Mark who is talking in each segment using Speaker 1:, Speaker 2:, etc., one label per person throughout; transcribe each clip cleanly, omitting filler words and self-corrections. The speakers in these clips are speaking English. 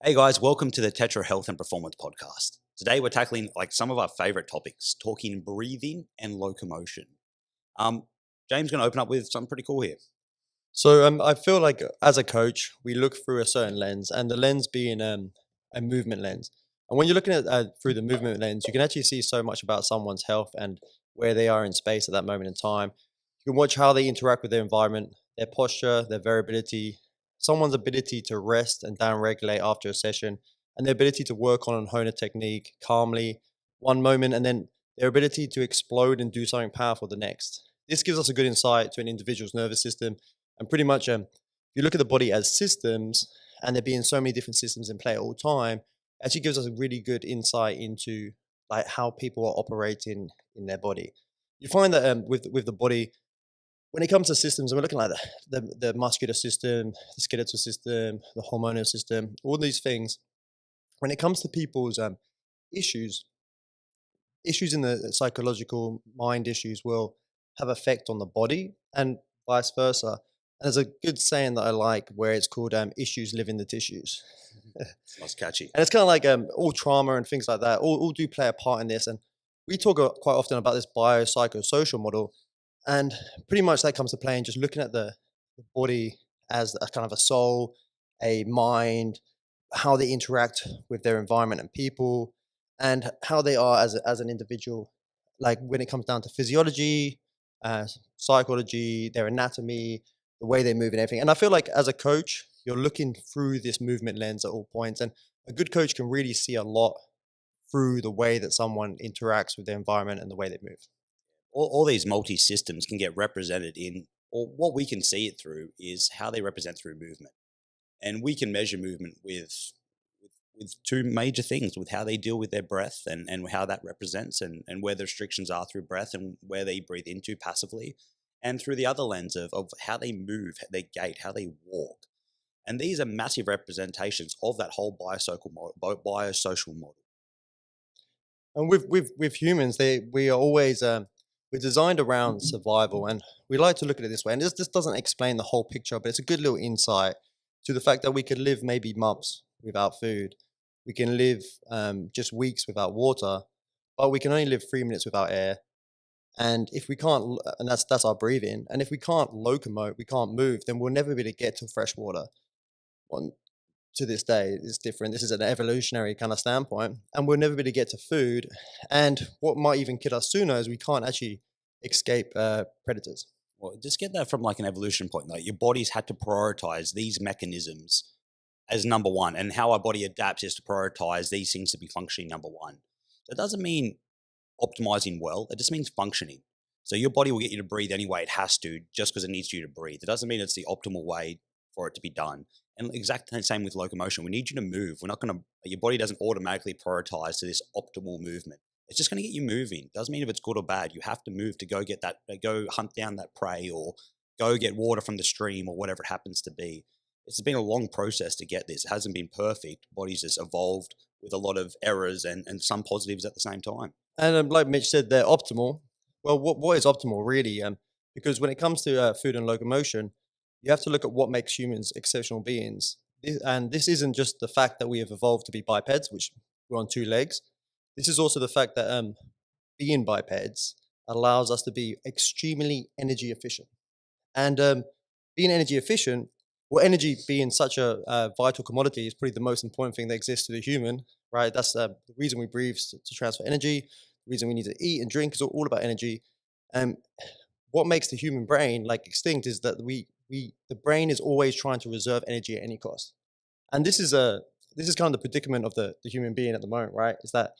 Speaker 1: Hey guys, welcome to the Tetra Health and Performance Podcast. Today we're tackling some of our favorite topics, talking breathing and locomotion. Um, James going to open up with something pretty cool here.
Speaker 2: I feel like as a coach, we look through a certain lens, and the lens being a movement lens. And when you're looking at through the movement lens, you can actually see so much about someone's health and where they are in space at that moment in time. You can watch how they interact with their environment, their posture, their variability, someone's ability to rest and down-regulate after a session, and their ability to work on and hone a technique calmly one moment, and then their ability to explode and do something powerful the next. This gives us a good insight to an individual's nervous system and pretty much, if you look at the body as systems, and there being so many different systems in play at all time, it actually gives us a really good insight into like how people are operating in their body. You find that with the body, when it comes to systems, and we're looking at the muscular system, the skeletal system, the hormonal system, all these things. When it comes to people's issues, issues in the psychological mind issues will have effect on the body and vice versa. And there's a good saying that I like where it's called issues live in the tissues.
Speaker 1: That's catchy.
Speaker 2: And it's kind of like all trauma and things like that all do play a part in this. And we talk quite often about this biopsychosocial model. And pretty much that comes to play in just looking at the body as a kind of a soul, a mind, how they interact with their environment and people, and how they are as an individual. Like when it comes down to physiology, psychology, their anatomy, the way they move and everything. And I feel like as a coach, you're looking through this movement lens at all points. And a good coach can really see a lot through the way that someone interacts with their environment and the way they move.
Speaker 1: All these multi-systems can get represented in, or what we can see it through is how they represent through movement. And we can measure movement with two major things, with how they deal with their breath and how that represents and where the restrictions are through breath and where they breathe into passively, and through the other lens of how they move, their gait, how they walk. And these are massive representations of that whole biosocial model.
Speaker 2: And with humans, we are always we're designed around survival, and we like to look at it this way. And this doesn't explain the whole picture, but it's a good little insight to the fact that we could live maybe months without food. We can live just weeks without water, but we can only live 3 minutes without air. And if we can't, and that's our breathing. And if we can't locomote, we can't move, then we'll never be able to get to fresh water. Well, to this day, it's different. This is an evolutionary kind of standpoint, and we'll never be able to get to food. And what might even kill us sooner is we can't actually escape predators.
Speaker 1: Well, just get that from like an evolution point. Like your body's had to prioritize these mechanisms as number one, and how our body adapts is to prioritize these things to be functioning number one. So it doesn't mean optimizing well, it just means functioning. So your body will get you to breathe anyway, it has to, just because it needs you to breathe. It doesn't mean it's the optimal way for it to be done. And exactly the same with locomotion. We need you to move. We're not going to, your body doesn't automatically prioritize to this optimal movement. It's just going to get you moving. Doesn't mean if it's good or bad. You have to move to go get that, go hunt down that prey or go get water from the stream or whatever it happens to be. It's been a long process to get this. It hasn't been perfect. Body's just evolved with a lot of errors and some positives at the same time.
Speaker 2: And like Mitch said, they're optimal. Well, what is optimal really? Because when it comes to food and locomotion, you have to look at what makes humans exceptional beings. And this isn't just the fact that we have evolved to be bipeds, which we're on two legs. This is also the fact that being bipeds allows us to be extremely energy efficient. And being energy efficient, well, energy being such a vital commodity is probably the most important thing that exists to the human, right? That's the reason we breathe to transfer energy. The reason we need to eat and drink is all about energy. And what makes the human brain like extinct is that the brain is always trying to reserve energy at any cost. And this is kind of the predicament of the human being at the moment, right? Is that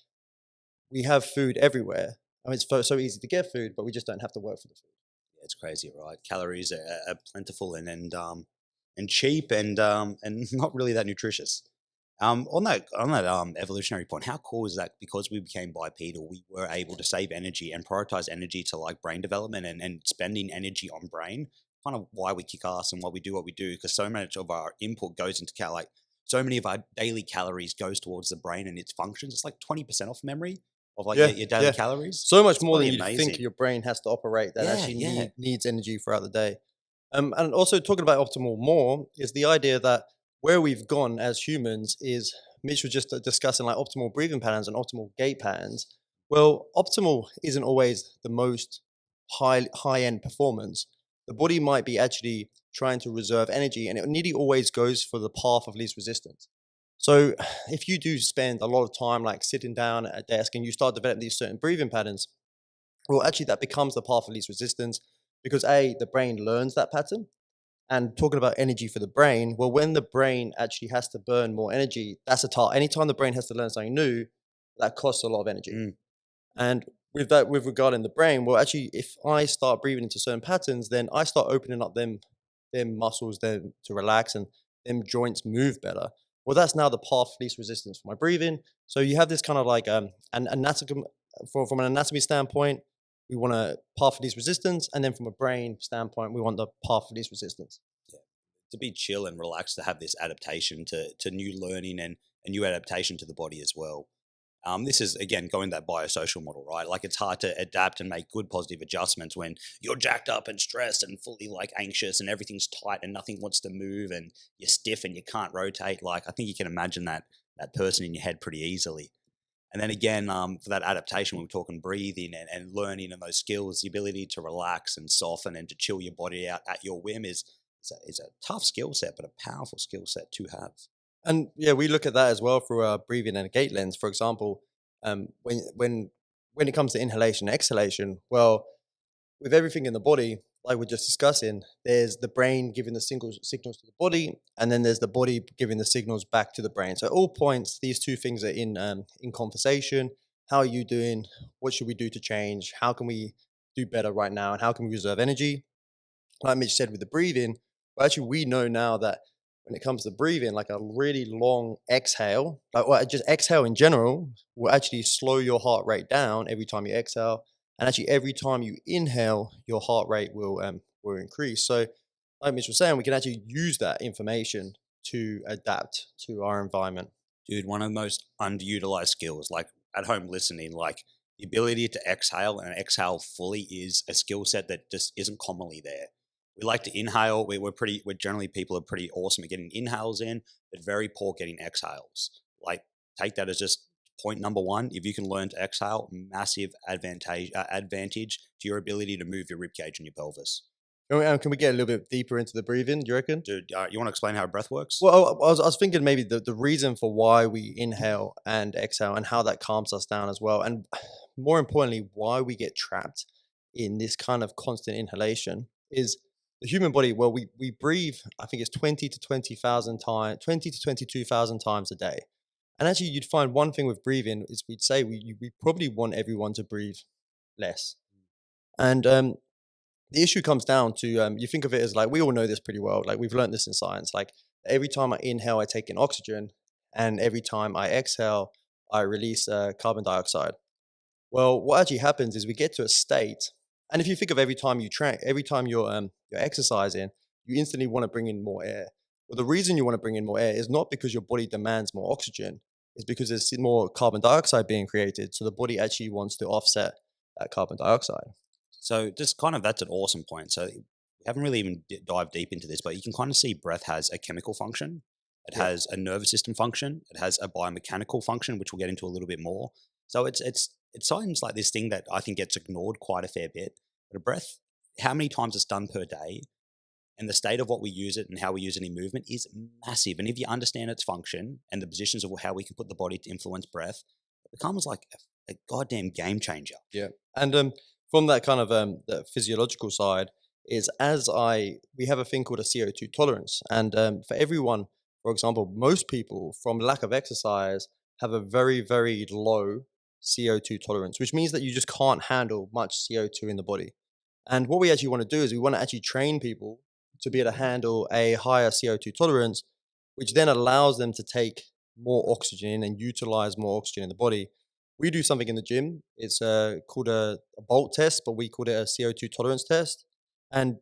Speaker 2: we have food everywhere. I mean, it's so easy to get food, but we just don't have to work for the food.
Speaker 1: Yeah, it's crazy, right? Calories are plentiful and cheap and not really that nutritious. On that evolutionary point, how cool is that? Because we became bipedal, we were able to save energy and prioritize energy to like brain development and spending energy on brain. Kind of why we kick ass and why we do what we do, because so much of our input goes into like so many of our daily calories goes towards the brain and its functions. It's like 20% off memory of like your daily calories.
Speaker 2: So much
Speaker 1: It's
Speaker 2: more than
Speaker 1: bloody
Speaker 2: you
Speaker 1: amazing.
Speaker 2: think your brain has to operate that
Speaker 1: Yeah,
Speaker 2: actually
Speaker 1: yeah.
Speaker 2: needs energy throughout the day. And also talking about optimal more is the idea that where we've gone as humans is Mitch was just discussing like optimal breathing patterns and optimal gait patterns. Well, optimal isn't always the most high end performance. The body might be actually trying to reserve energy, and it nearly always goes for the path of least resistance. So, if you do spend a lot of time like sitting down at a desk and you start developing these certain breathing patterns, well, actually, that becomes the path of least resistance because the brain learns that pattern. And talking about energy for the brain, well, when the brain actually has to burn more energy, that's a task. Anytime the brain has to learn something new, that costs a lot of energy.
Speaker 1: Mm.
Speaker 2: And with that, with regarding the brain, well, actually, if I start breathing into certain patterns, then I start opening up them muscles them to relax and them joints move better. Well, that's now the path of least resistance for my breathing. So you have this kind of like an anatomy from an anatomy standpoint, we want a path of least resistance, and then from a brain standpoint, we want the path of least resistance.
Speaker 1: To be chill and relaxed, to have this adaptation to new learning and new adaptation to the body as well. This is again going that biosocial model, right? Like it's hard to adapt and make good positive adjustments when you're jacked up and stressed and fully like anxious and everything's tight and nothing wants to move and you're stiff and you can't rotate. Like I think you can imagine that person in your head pretty easily. And then again, for that adaptation, when we're talking breathing and learning and those skills, the ability to relax and soften and to chill your body out at your whim is a tough skill set, but a powerful skill set to have.
Speaker 2: And yeah, we look at that as well through our breathing and a gait lens. For example, when it comes to inhalation and exhalation, well, with everything in the body, like we're just discussing, there's the brain giving the signals to the body, and then there's the body giving the signals back to the brain. So at all points, these two things are in conversation. How are you doing? What should we do to change? How can we do better right now? And how can we reserve energy? Like Mitch said with the breathing, well, actually, we know now that when it comes to breathing, like a really long exhale, like well, just exhale in general, will actually slow your heart rate down every time you exhale, and actually every time you inhale, your heart rate will increase. So, like Mitch was saying, we can actually use that information to adapt to our environment.
Speaker 1: Dude, one of the most underutilized skills, like at home listening, like the ability to exhale and exhale fully is a skill set that just isn't commonly there. We like to inhale. We're generally people are pretty awesome at getting inhales in, but very poor getting exhales. Like take that as just point number one. If you can learn to exhale, massive advantage to your ability to move your rib cage and your pelvis.
Speaker 2: Can we get a little bit deeper into the breathing? Do you reckon?
Speaker 1: Dude, you want to explain how breath works?
Speaker 2: Well, I was thinking maybe the reason for why we inhale and exhale and how that calms us down as well. And more importantly, why we get trapped in this kind of constant inhalation is the human body. Well, we breathe, I think it's 20 to 20,000 times, 20 to 22,000 times a day. And actually, you'd find one thing with breathing is we'd say we probably want everyone to breathe less. And the issue comes down to you think of it as like we all know this pretty well. Like we've learned this in science. Like every time I inhale, I take in oxygen, and every time I exhale, I release carbon dioxide. Well, what actually happens is we get to a state, and if you think of every time every time you're exercising, you instantly want to bring in more air. Well, the reason you want to bring in more air is not because your body demands more oxygen, it's because there's more carbon dioxide being created. So the body actually wants to offset that carbon dioxide.
Speaker 1: So just kind of that's an awesome point. So we haven't really even dived deep into this, but you can kind of see breath has a chemical function. It
Speaker 2: Yeah.
Speaker 1: has a nervous system function. It has a biomechanical function, which we'll get into a little bit more. So it sounds like this thing that I think gets ignored quite a fair bit. But a breath, how many times it's done per day, and the state of what we use it and how we use it in movement is massive. And if you understand its function and the positions of how we can put the body to influence breath, it becomes like a goddamn game changer.
Speaker 2: Yeah, and from that kind of the physiological side is we have a thing called a CO2 tolerance, and for everyone, for example, most people from lack of exercise have a very low CO2 tolerance, which means that you just can't handle much CO2 in the body. And what we actually want to do is we want to actually train people to be able to handle a higher CO2 tolerance, which then allows them to take more oxygen and utilize more oxygen in the body. We do something in the gym. It's called a bolt test, but we call it a CO2 tolerance test. And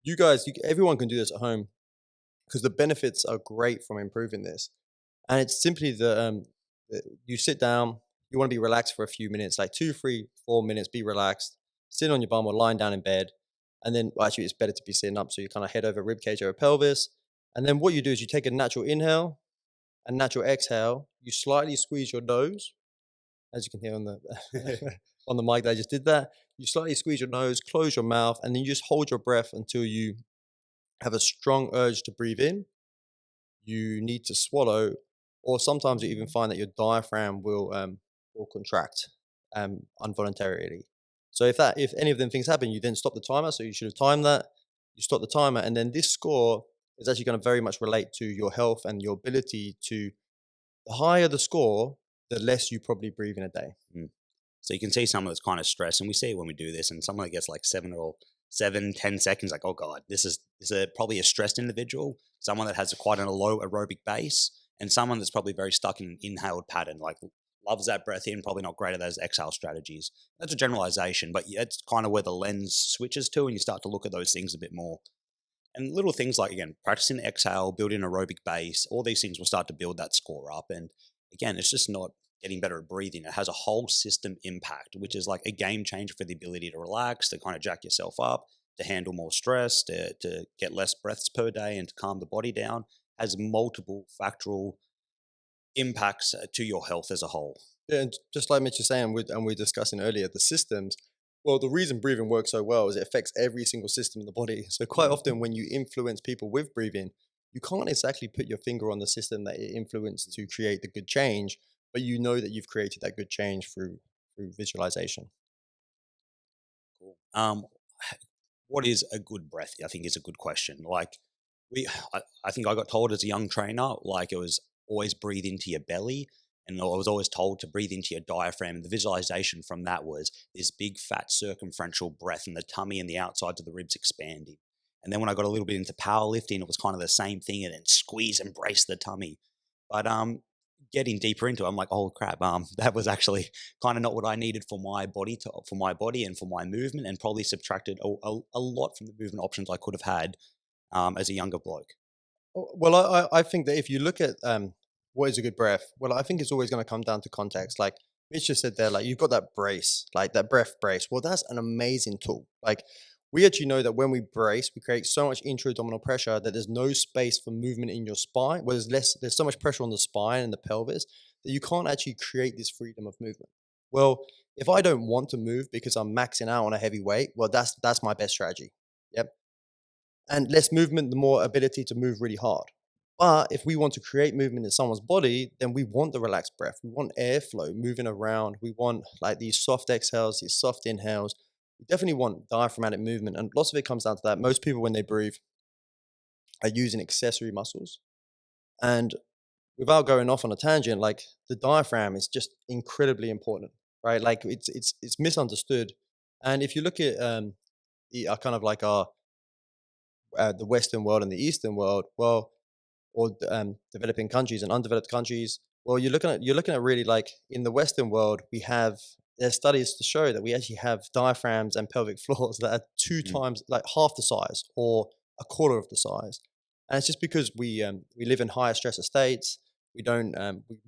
Speaker 2: you guys, everyone can do this at home because the benefits are great from improving this. And it's simply you sit down, you want to be relaxed for a few minutes, like 2, 3, 4 minutes, be relaxed, sit on your bum or lying down in bed. And then, well, actually, it's better to be sitting up. So you kind of head over rib cage over pelvis. And then what you do is you take a natural inhale and natural exhale. You slightly squeeze your nose, as you can hear on the on the mic that I just did that. You slightly squeeze your nose, close your mouth, and then you just hold your breath until you have a strong urge to breathe in. You need to swallow, or sometimes you even find that your diaphragm will contract involuntarily. So if any of them things happen, you then stop the timer. So you should have timed that. You stop the timer, and then this score is actually going to very much relate to your health and your ability to. The higher the score, the less you probably breathe in a day.
Speaker 1: Mm. So you can see someone that's kind of stressed, and we see it when we do this, and someone that gets like 7 or 10 seconds, like, oh God, this is probably a stressed individual, someone that has quite a low aerobic base, and someone that's probably very stuck in an inhaled pattern, like loves that breath in, probably not great at those exhale strategies. That's a generalization, but that's kind of where the lens switches to, and you start to look at those things a bit more. And little things like, again, practicing exhale, building aerobic base, all these things will start to build that score up. And again, it's just not getting better at breathing. It has a whole system impact, which is like a game changer for the ability to relax, to kind of jack yourself up, to handle more stress, to get less breaths per day and to calm the body down. Has multiple factual impacts to your health as a whole.
Speaker 2: Yeah, and just like Mitch is saying, and we're discussing earlier, the systems. Well, the reason breathing works so well is it affects every single system in the body. So quite often when you influence people with breathing, you can't exactly put your finger on the system that it influenced to create the good change, but you know that you've created that good change through visualization.
Speaker 1: Cool. What is a good breath? I think is a good question. Like we, I think I got told as a young trainer, like it was always breathe into your belly. And I was always told to breathe into your diaphragm. And the visualization from that was this big fat circumferential breath and the tummy and the outsides of the ribs expanding. And then when I got a little bit into powerlifting, it was kind of the same thing and then squeeze and brace the tummy. But getting deeper into it, I'm like, oh crap, that was actually kind of not what I needed for my body and for my movement, and probably subtracted a lot from the movement options I could have had as a younger bloke.
Speaker 2: Well, I think that if you look at what is a good breath, well, I think it's always going to come down to context. Like Mitch just said there, like you've got that brace, like that breath brace. Well, that's an amazing tool. Like we actually know that when we brace, we create so much intra-abdominal pressure that there's no space for movement in your spine. Well, there's so much pressure on the spine and the pelvis that you can't actually create this freedom of movement. Well, if I don't want to move because I'm maxing out on a heavy weight, well, that's my best strategy. Yep. And less movement, the more ability to move really hard. But if we want to create movement in someone's body, then we want the relaxed breath. We want airflow moving around. We want like these soft exhales, these soft inhales. We definitely want diaphragmatic movement. And lots of it comes down to that. Most people, when they breathe, are using accessory muscles. And without going off on a tangent, like the diaphragm is just incredibly important, right? Like it's misunderstood. And if you look at the kind of like our the Western world and the Eastern world, well, or developing countries and undeveloped countries. Well, you're looking at really like in the Western world, we have there's studies to show that we actually have diaphragms and pelvic floors that are two
Speaker 1: Mm.
Speaker 2: times like half the size or a quarter of the size, and it's just because we live in higher stress states. We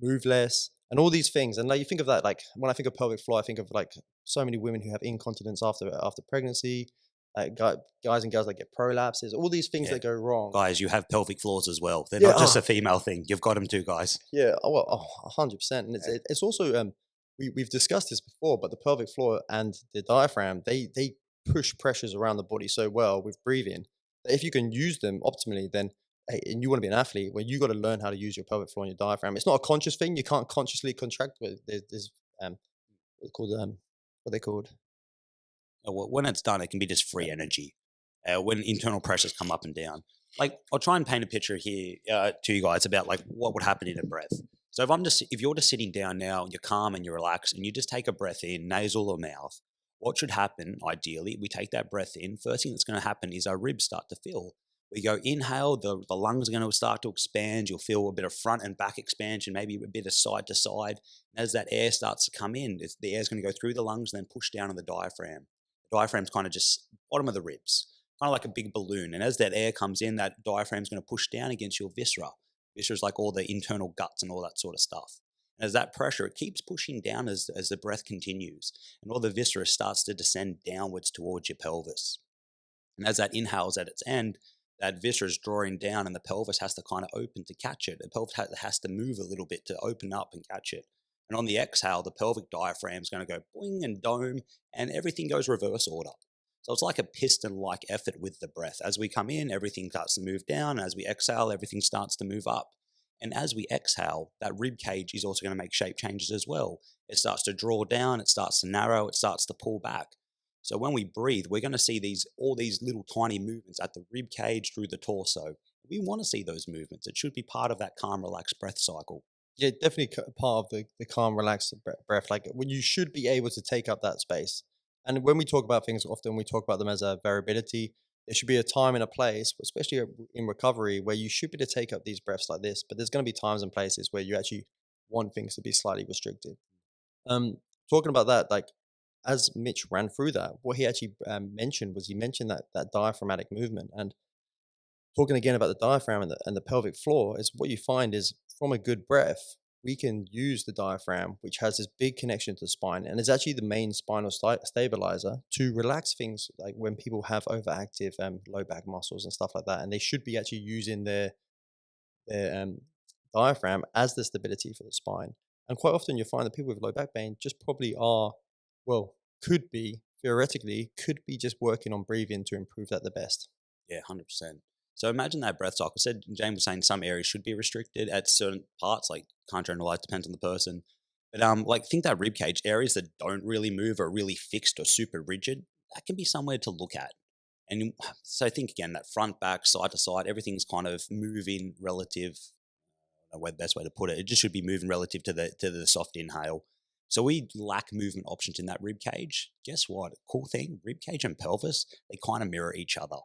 Speaker 2: move less and all these things. And like you think of that, like when I think of pelvic floor, I think of like so many women who have incontinence after pregnancy, like guys and girls that get prolapses, all these things
Speaker 1: Yeah.
Speaker 2: that go wrong.
Speaker 1: Guys, you have pelvic floors as well. They're
Speaker 2: Yeah,
Speaker 1: not just a female thing. You've got them too, guys.
Speaker 2: yeah, oh, well, 100%. And it's also we've discussed this before, but the pelvic floor and the diaphragm they push pressures around the body so well with breathing that if you can use them optimally, then hey, and you want to be an athlete, well, you got to learn how to use your pelvic floor and your diaphragm. It's not a conscious thing. You can't consciously contract. But there's what's called what they called.
Speaker 1: When it's done, it can be just free energy. When internal pressures come up and down, like I'll try and paint a picture here to you guys about like what would happen in a breath. So if you're just sitting down now and you're calm and you're relaxed and you just take a breath in, nasal or mouth, what should happen ideally? We take that breath in. First thing that's going to happen is our ribs start to fill. We go inhale, the lungs are going to start to expand. You'll feel a bit of front and back expansion, maybe a bit of side to side. And as that air starts to come in, the air is going to go through the lungs and then push down on the diaphragm. The diaphragm's kind of just bottom of the ribs, kind of like a big balloon. And as that air comes in, that diaphragm's going to push down against your viscera. Viscera is like all the internal guts and all that sort of stuff. And as that pressure, it keeps pushing down as the breath continues. And all the viscera starts to descend downwards towards your pelvis. And as that inhales at its end, that viscera is drawing down and the pelvis has to kind of open to catch it. The pelvis has to move a little bit to open up and catch it. And on the exhale, the pelvic diaphragm is going to go boing and dome, and everything goes reverse order. So it's like a piston-like effort with the breath. As we come in, everything starts to move down. As we exhale, everything starts to move up. And as we exhale, that rib cage is also going to make shape changes as well. It starts to draw down, it starts to narrow, it starts to pull back. So when we breathe, we're going to see all these little tiny movements at the rib cage through the torso. We want to see those movements. It should be part of that calm, relaxed breath cycle.
Speaker 2: Yeah, definitely part of the calm, relaxed breath. Like when you should be able to take up that space. And when we talk about things, often we talk about them as a variability. There should be a time and a place, especially in recovery, where you should be to take up these breaths like this. But there's going to be times and places where you actually want things to be slightly restricted. Talking about that, like as Mitch ran through that, what he actually mentioned was he mentioned that diaphragmatic movement. And talking again about the diaphragm and the pelvic floor, is what you find is from a good breath, we can use the diaphragm, which has this big connection to the spine and is actually the main spinal stabilizer to relax things like when people have overactive low back muscles and stuff like that. And they should be actually using their diaphragm as the stability for the spine. And quite often you'll find that people with low back pain just probably are, well, could be, theoretically, could be just working on breathing to improve that the best.
Speaker 1: Yeah, 100%. So imagine that breath cycle. Said James was saying some areas should be restricted at certain parts, like can't generalize, depends on the person. But like think that rib cage areas that don't really move or really fixed or super rigid, that can be somewhere to look at. And so think again that front, back, side to side, everything's kind of moving relative. I don't know the best way to put it. It just should be moving relative to the soft inhale. So we lack movement options in that rib cage. Guess what? Cool thing, rib cage and pelvis, they kind of mirror each other.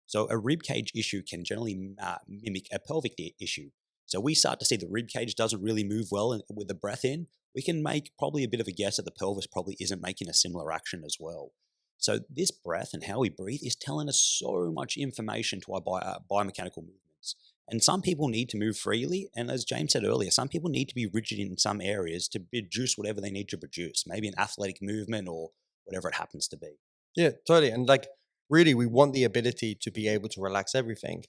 Speaker 1: So a rib cage issue can generally mimic a pelvic issue. So we start to see the rib cage doesn't really move well with the breath in. We can make probably a bit of a guess that the pelvis probably isn't making a similar action as well. So this breath and how we breathe is telling us so much information to our biomechanical movements. And some people need to move freely. And as James said earlier, some people need to be rigid in some areas to produce whatever they need to produce, maybe an athletic movement or whatever it happens to be.
Speaker 2: Yeah, totally. And like, really, we want the ability to be able to relax everything.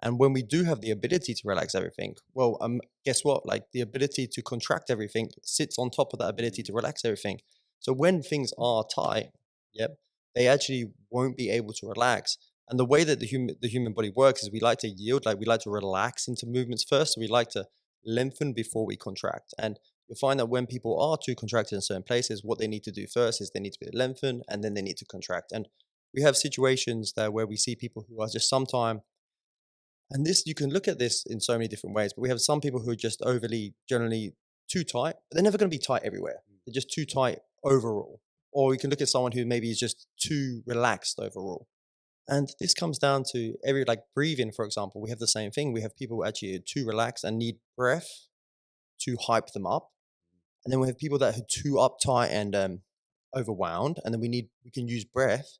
Speaker 2: And when we do have the ability to relax everything, well, guess what? Like the ability to contract everything sits on top of that ability to relax everything. So when things are tight, yep, they actually won't be able to relax. And the way that the human body works is we like to yield, like we like to relax into movements first. So we like to lengthen before we contract. And you'll find that when people are too contracted in certain places, what they need to do first is they need to be lengthened and then they need to contract. And we have situations there where we see people who are just sometime, and this you can look at this in so many different ways, but we have some people who are just overly generally too tight, but they're never going to be tight everywhere. They're just too tight overall. Or we can look at someone who maybe is just too relaxed overall. And this comes down to like breathing, for example, we have the same thing. We have people who actually are too relaxed and need breath to hype them up. And then we have people that are too uptight and overwound. And then we can use breath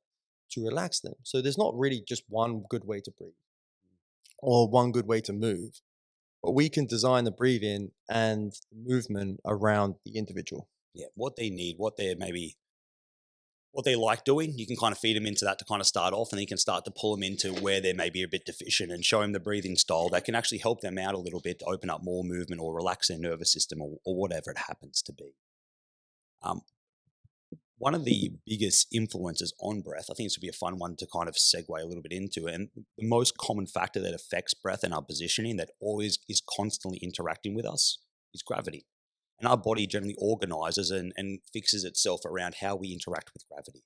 Speaker 2: to relax them. So there's not really just one good way to breathe or one good way to move, but we can design the breathing and the movement around the individual.
Speaker 1: Yeah, what they need, what they like doing, you can kind of feed them into that to kind of start off, and then you can start to pull them into where they may be a bit deficient and show them the breathing style that can actually help them out a little bit to open up more movement or relax their nervous system or whatever it happens to be. One of the biggest influences on breath, I think this would be a fun one to kind of segue a little bit into, and the most common factor that affects breath and our positioning that always is constantly interacting with us is gravity. And our body generally organizes and fixes itself around how we interact with gravity.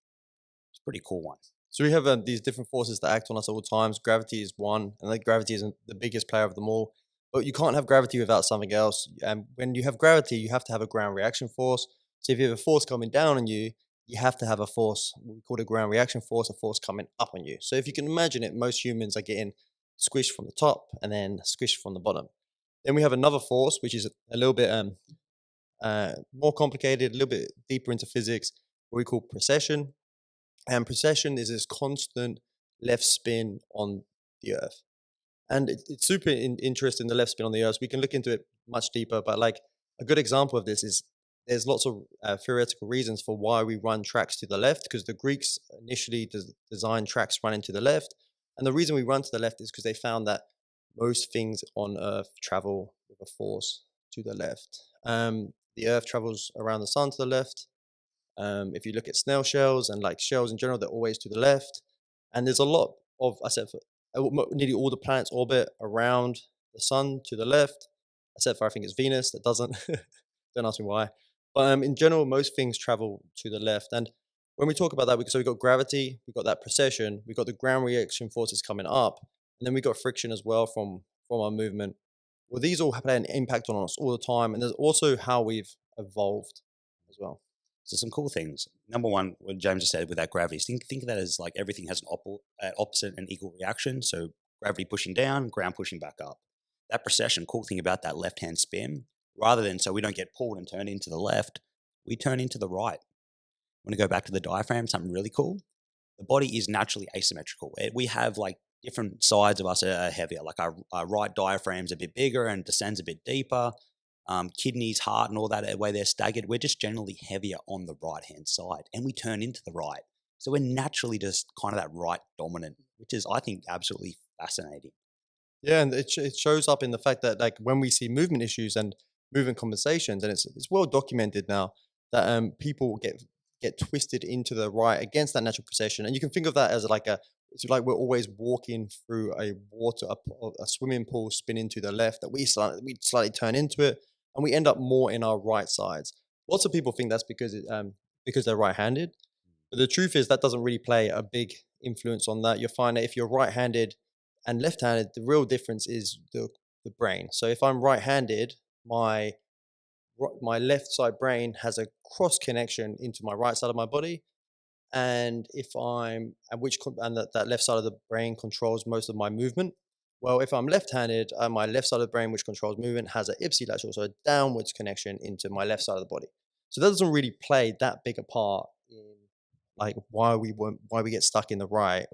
Speaker 1: It's a pretty cool one.
Speaker 2: So we have these different forces that act on us at all times. Gravity is one, and like gravity isn't the biggest player of them all. But you can't have gravity without something else. And when you have gravity, you have to have a ground reaction force. So if you have a force coming down on you, you have to have a force, we call it a ground reaction force, a force coming up on you. So if you can imagine it, most humans are getting squished from the top and then squished from the bottom. Then we have another force, which is a little bit more complicated, a little bit deeper into physics, what we call precession. And precession is this constant left spin on the Earth. And it's super interesting, the left spin on the Earth. We can look into it much deeper, but like a good example of this is there's lots of theoretical reasons for why we run tracks to the left, because the Greeks initially designed tracks running to the left. And the reason we run to the left is because they found that most things on Earth travel with a force to the left. The Earth travels around the sun to the left. If you look at snail shells and like shells in general, they're always to the left. And there's a lot of, I said, nearly all the planets orbit around the sun to the left, except for I think it's Venus that doesn't. Don't ask me why. But in general, most things travel to the left. And when we talk about that, so we've got gravity, we've got that precession, we've got the ground reaction forces coming up, and then we've got friction as well from our movement. Well, these all have an impact on us all the time. And there's also how we've evolved as well.
Speaker 1: So some cool things. Number one, what James just said with that gravity, think of that as like everything has an opposite and equal reaction. So gravity pushing down, ground pushing back up. That precession, cool thing about that left-hand spin, rather than so we don't get pulled and turned into the left, we turn into the right. When we go back to the diaphragm, something really cool. The body is naturally asymmetrical. We have like different sides of us are heavier. Like our right diaphragm's a bit bigger and descends a bit deeper. Kidneys, heart, and all that, the way they're staggered, we're just generally heavier on the right hand side, and we turn into the right. So we're naturally just kind of that right dominant, which is, I think, absolutely fascinating.
Speaker 2: Yeah, and it shows up in the fact that like when we see movement issues and movement compensations, and it's well documented now that people get twisted into the right against that natural precession, and you can think of that as like it's like we're always walking through a swimming pool spinning to the left that we slightly turn into it, and we end up more in our right sides. Lots of people think that's because they're right-handed, but the truth is that doesn't really play a big influence on that. You'll find that if you're right-handed and left-handed, the real difference is the brain. So if I'm right-handed, my left side brain has a cross connection into my right side of my body, and if I'm and which and that left side of the brain controls most of my movement. Well, if I'm left-handed, my left side of the brain, which controls movement, has an ipsilateral, so a downwards connection into my left side of the body. So that doesn't really play that big a part in like why we get stuck in the right.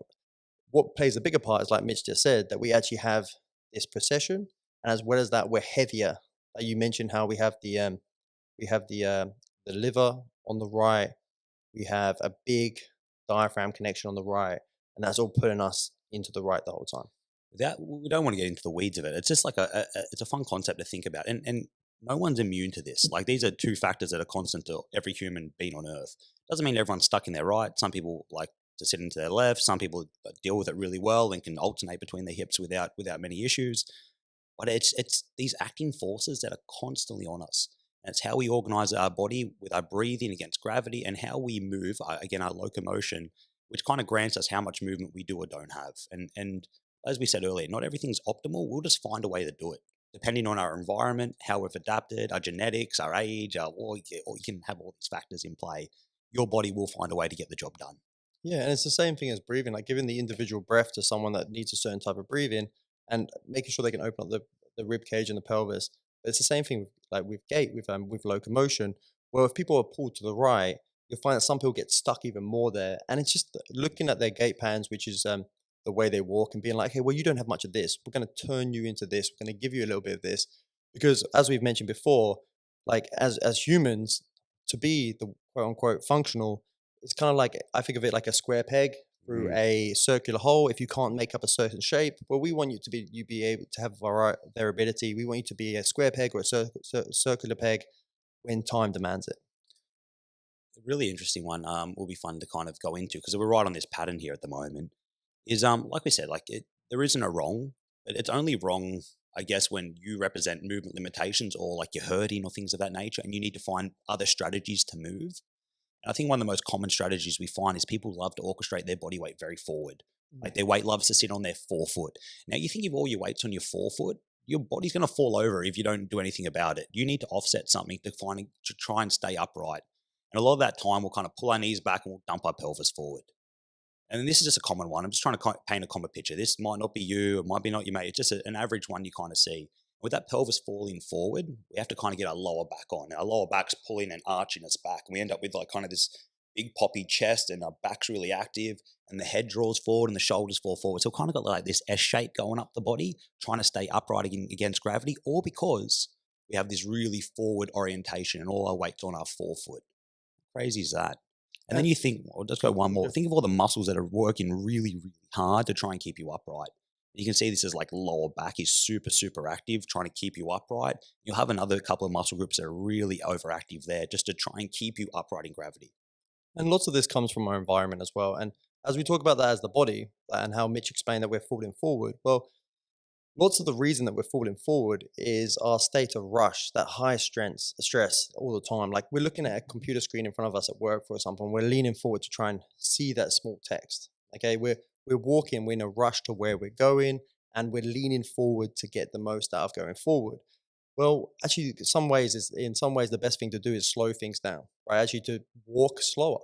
Speaker 2: What plays a bigger part is, like Mitch just said, that we actually have this precession, and as well as that, we're heavier. Like you mentioned, how we have the liver on the right, we have a big diaphragm connection on the right, and that's all putting us into the right the whole time.
Speaker 1: That we don't want to get into the weeds of it. It's just like it's a fun concept to think about, and no one's immune to this. Like these are two factors that are constant to every human being on Earth. Doesn't mean everyone's stuck in their right. Some people like to sit into their left. Some people deal with it really well and can alternate between their hips without many issues. But it's these acting forces that are constantly on us. And it's how we organize our body with our breathing against gravity and how we move, again, our locomotion, which kind of grants us how much movement we do or don't have. And as we said earlier, not everything's optimal. We'll just find a way to do it, depending on our environment, how we've adapted, our genetics, our age, or you can have all these factors in play. Your body will find a way to get the job done.
Speaker 2: Yeah, and it's the same thing as breathing, like giving the individual breath to someone that needs a certain type of breathing and making sure they can open up the rib cage and the pelvis. But it's the same thing with gait, with locomotion. Well, if people are pulled to the right, you'll find that some people get stuck even more there. And it's just looking at their gait patterns, which is the way they walk, and being like, hey, well, you don't have much of this. We're going to turn you into this. We're going to give you a little bit of this. Because as we've mentioned before, like as humans, to be the quote unquote functional, it's kind of like, I think of it like a square peg through
Speaker 1: Mm.
Speaker 2: a circular hole. If you can't make up a certain shape, well, we want you be able to have variability. We want you to be a square peg or a circular peg when time demands it.
Speaker 1: A really interesting one will be fun to kind of go into because we're right on this pattern here at the moment. Is like we said, there isn't a wrong, but it's only wrong, I guess, when you represent movement limitations or like you're hurting or things of that nature, and you need to find other strategies to move. I think one of the most common strategies we find is people love to orchestrate their body weight very forward. Like their weight loves to sit on their forefoot. Now you think if all your weight's on your forefoot, your body's going to fall over if you don't do anything about it. You need to offset something to try and stay upright. And a lot of that time we'll kind of pull our knees back and we'll dump our pelvis forward. And this is just a common one. I'm just trying to paint a common picture. This might not be you, it might be not your mate. It's just an average one you kind of see. With that pelvis falling forward, we have to kind of get our lower back on. Our lower back's pulling and arching us back. And we end up with like kind of this big poppy chest, and our back's really active, and the head draws forward and the shoulders fall forward. So we've kind of got like this S shape going up the body, trying to stay upright against gravity, or because we have this really forward orientation and all our weight's on our forefoot. Crazy is that? And then you think, well, let's go one more. Think of all the muscles that are working really, really hard to try and keep you upright. You can see this is like lower back is super, super active, trying to keep you upright. You'll have another couple of muscle groups that are really overactive there just to try and keep you upright in gravity.
Speaker 2: And lots of this comes from our environment as well. And as we talk about that as the body and how Mitch explained that we're falling forward, well, lots of the reason that we're falling forward is our state of rush, that high stress all the time. Like we're looking at a computer screen in front of us at work, for example, and we're leaning forward to try and see that small text. Okay, we're walking, we're in a rush to where we're going, and we're leaning forward to get the most out of going forward. Well, actually, in some ways, the best thing to do is slow things down, right? Actually, to walk slower.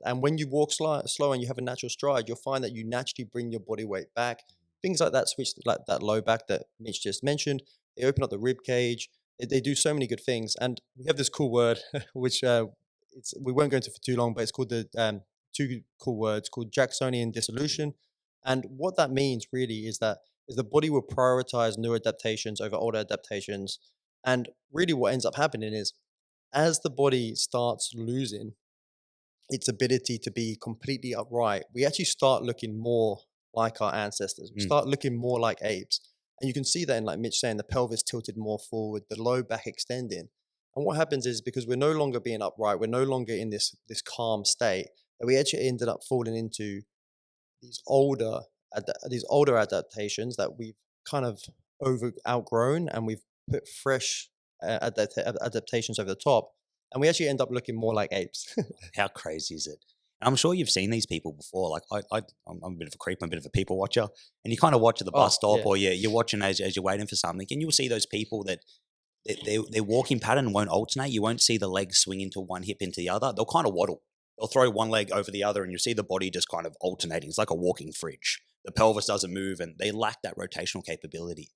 Speaker 2: And when you walk slow and you have a natural stride, you'll find that you naturally bring your body weight back. Things like that switch, like that low back that Mitch just mentioned, they open up the rib cage. They do so many good things. And we have this cool word, which we won't go into for too long, but it's called the two cool words called Jacksonian dissolution. And what that means really is that the body will prioritize new adaptations over older adaptations. And really what ends up happening is as the body starts losing its ability to be completely upright, we actually start looking more like our ancestors. We start looking more like apes. And you can see that in like Mitch saying, the pelvis tilted more forward, the low back extending. And what happens is because we're no longer being upright, we're no longer in this calm state, that we actually ended up falling into these older adaptations that we've kind of outgrown, and we've put fresh adaptations over the top, and we actually end up looking more like apes.
Speaker 1: How crazy is it? And I'm sure you've seen these people before. Like I'm a bit of a creep, I'm a bit of a people watcher, and you kind of watch at the bus stop, or you're watching as you're waiting for something, and you'll see those people that their walking pattern won't alternate. You won't see the legs swing into one hip into the other. They'll kind of waddle. They'll throw one leg over the other, and you see the body just kind of alternating. It's like a walking fridge. The pelvis doesn't move, and they lack that rotational capability.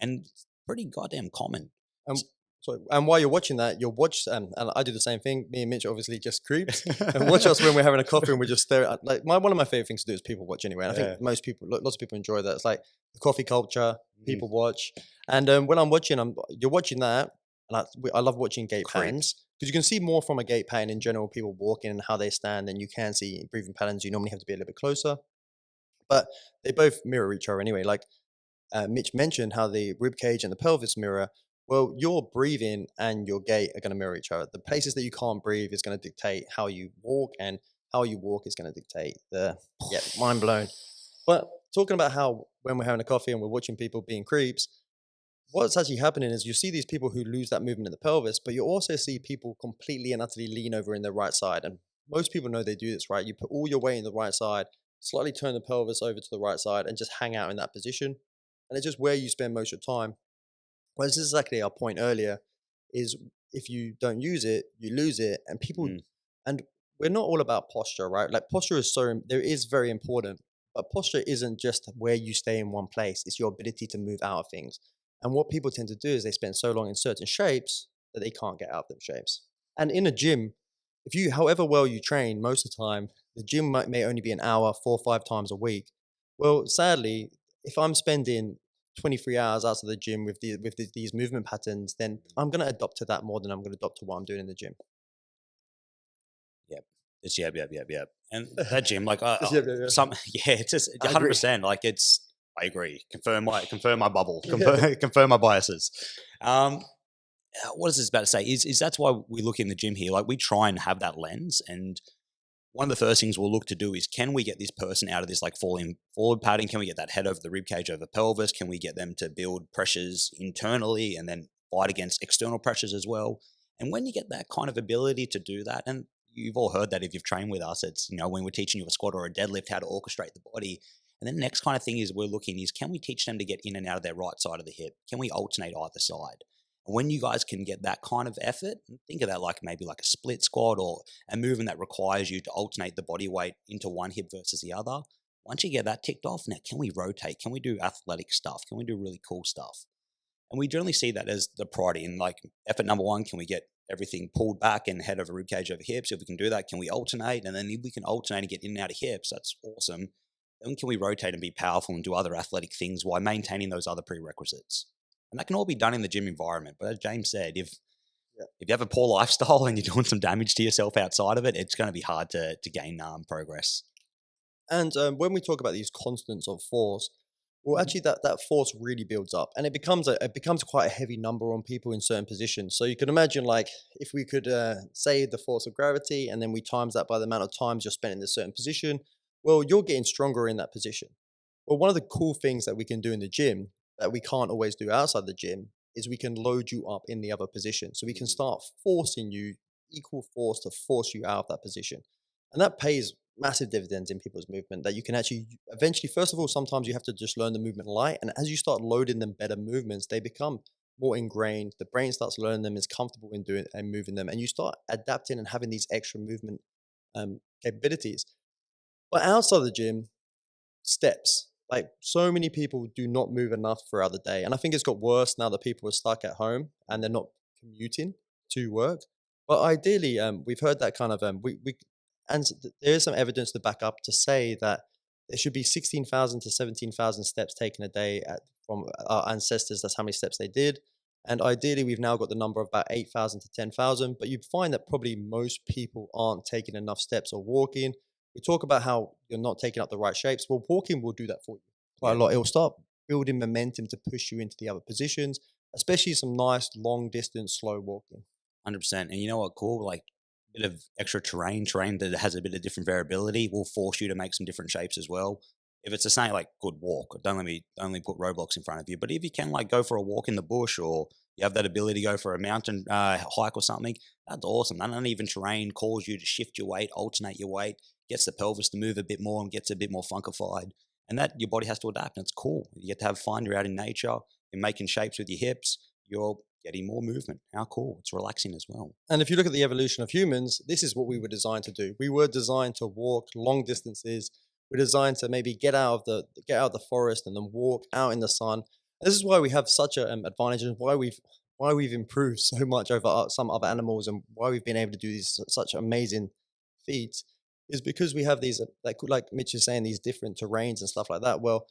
Speaker 1: And it's pretty goddamn common.
Speaker 2: And while you're watching that, you'll watch, and I do the same thing. Me and Mitch obviously just creeps and watch us when we're having a coffee and we just stare at, like, one of my favorite things to do is people watch anyway. And I think lots of people enjoy that. It's like the coffee culture, people watch. And when I'm watching, you're watching that, and I love watching gait patterns because you can see more from a gait pattern in general, people walking and how they stand, and you can see breathing patterns. You normally have to be a little bit closer, but they both mirror each other anyway. Like Mitch mentioned how the rib cage and the pelvis mirror. Well, your breathing and your gait are going to mirror each other. The places that you can't breathe is going to dictate how you walk, and how you walk is going to dictate mind blown. But talking about how when we're having a coffee and we're watching people being creeps, what's actually happening is you see these people who lose that movement in the pelvis, but you also see people completely and utterly lean over in their right side. And most people know they do this, right? You put all your weight in the right side, slightly turn the pelvis over to the right side, and just hang out in that position. And it's just where you spend most of your time. Well, this is exactly our point earlier, is if you don't use it, you lose it. And people, and we're not all about posture, right? Like posture is very important, but posture isn't just where you stay in one place. It's your ability to move out of things. And what people tend to do is they spend so long in certain shapes that they can't get out of them shapes. And in a gym, however well you train, most of the time, the gym may only be an hour, 4 or 5 times a week. Well, sadly, if I'm spending 23 hours out of the gym with these movement patterns, then I'm going to adopt to that more than I'm going to adopt to what I'm doing in the gym.
Speaker 1: Yep. It's yep. And that gym, like
Speaker 2: it's
Speaker 1: just 100%. Like I agree. Confirm my bubble. Confirm my biases. What is this about to say? Is that's why we look in the gym here. Like we try and have that lens, and one of the first things we'll look to do is, can we get this person out of this like falling forward pattern? Can we get that head over the rib cage over the pelvis? Can we get them to build pressures internally and then fight against external pressures as well? And when you get that kind of ability to do that, and you've all heard that if you've trained with us, it's, when we're teaching you a squat or a deadlift, how to orchestrate the body. And then the next kind of thing is we're looking is, can we teach them to get in and out of their right side of the hip? Can we alternate either side? And when you guys can get that kind of effort, think of that like maybe like a split squat or a movement that requires you to alternate the body weight into one hip versus the other. Once you get that ticked off, now can we rotate? Can we do athletic stuff? Can we do really cool stuff? And we generally see that as the priority. And like effort number one, can we get everything pulled back and head over rib cage over hips? If we can do that, can we alternate? And then if we can alternate and get in and out of hips, that's awesome. Then can we rotate and be powerful and do other athletic things while maintaining those other prerequisites? And that can all be done in the gym environment. But as James said, if
Speaker 2: Yeah.
Speaker 1: If you have a poor lifestyle and you're doing some damage to yourself outside of it, it's going to be hard to gain progress.
Speaker 2: And when we talk about these constants of force, well, actually, that force really builds up, and it becomes quite a heavy number on people in certain positions. So you can imagine, like, if we could say the force of gravity, and then we times that by the amount of times you're spent in a certain position, well, you're getting stronger in that position. Well, one of the cool things that we can do in the gym that we can't always do outside the gym is we can load you up in the other position. So we can start forcing you equal force to force you out of that position, and that pays massive dividends in people's movement that you can actually eventually, first of all, sometimes you have to just learn the movement light, and as you start loading them better movements, they become more ingrained. The brain starts learning them, is comfortable in doing and moving them, and you start adapting and having these extra movement capabilities. But outside the gym, steps, like, so many people do not move enough throughout the day, and I think it's got worse now that people are stuck at home and they're not commuting to work. But ideally, we've heard that kind of we and there is some evidence to back up to say that there should be 16,000 to 17,000 steps taken a day from our ancestors. That's how many steps they did. And ideally, we've now got the number of about 8,000 to 10,000. But you find that probably most people aren't taking enough steps or walking. We talk about how you're not taking up the right shapes. Well, walking will do that for you quite a
Speaker 1: Yeah.
Speaker 2: lot. It will start building momentum to push you into the other positions, especially some nice long distance slow walking.
Speaker 1: 100%. And you know what? Cool. Like a bit of extra terrain that has a bit of different variability will force you to make some different shapes as well. If it's the same, like good walk, don't let me put roadblocks in front of you. But if you can like go for a walk in the bush, or you have that ability to go for a mountain hike or something, that's awesome. That uneven terrain calls you to shift your weight, alternate your weight, gets the pelvis to move a bit more and gets a bit more funkified. And that your body has to adapt. And it's cool. You get to have fun. You're out in nature. You're making shapes with your hips. You're getting more movement. How cool. It's relaxing as well.
Speaker 2: And if you look at the evolution of humans, this is what we were designed to do. We were designed to walk long distances. We're designed to maybe get out of the forest and then walk out in the sun. This is why we have such an advantage, and why we've improved so much over some other animals, and why we've been able to do these such amazing feats is because we have these like Mitch is saying, these different terrains and stuff like that. Well,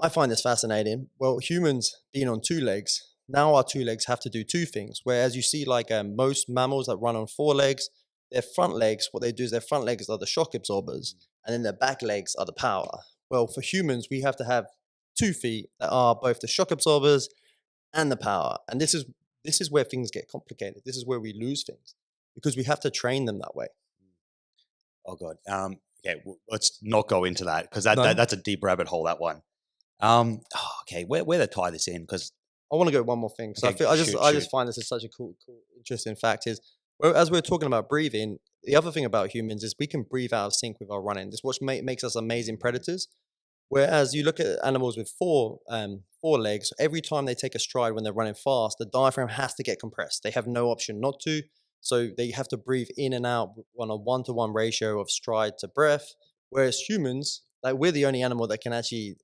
Speaker 2: I find this fascinating. Well, humans being on two legs, now our two legs have to do two things. Whereas you see, like, most mammals that run on four legs, their front legs, what they do is their front legs are the shock absorbers, and then their back legs are the power. Well, for humans, we have to have 2 feet that are both the shock absorbers and the power. And this is where things get complicated. This is where we lose things because we have to train them that way.
Speaker 1: Oh god. Okay, let's not go into that because
Speaker 2: No,
Speaker 1: that's a deep rabbit hole. That one. Okay, where to tie this in? Because
Speaker 2: I want to go one more thing. So I
Speaker 1: okay,
Speaker 2: feel
Speaker 1: shoot,
Speaker 2: I
Speaker 1: shoot.
Speaker 2: just find this is such a cool, interesting fact is, well, as we're talking about breathing, the other thing about humans is we can breathe out of sync with our running. This is what makes us amazing predators. Whereas you look at animals with four legs, every time they take a stride when they're running fast, the diaphragm has to get compressed. They have no option not to. So they have to breathe in and out on a 1-to-1 ratio of stride to breath. Whereas humans, like, we're the only animal that can actually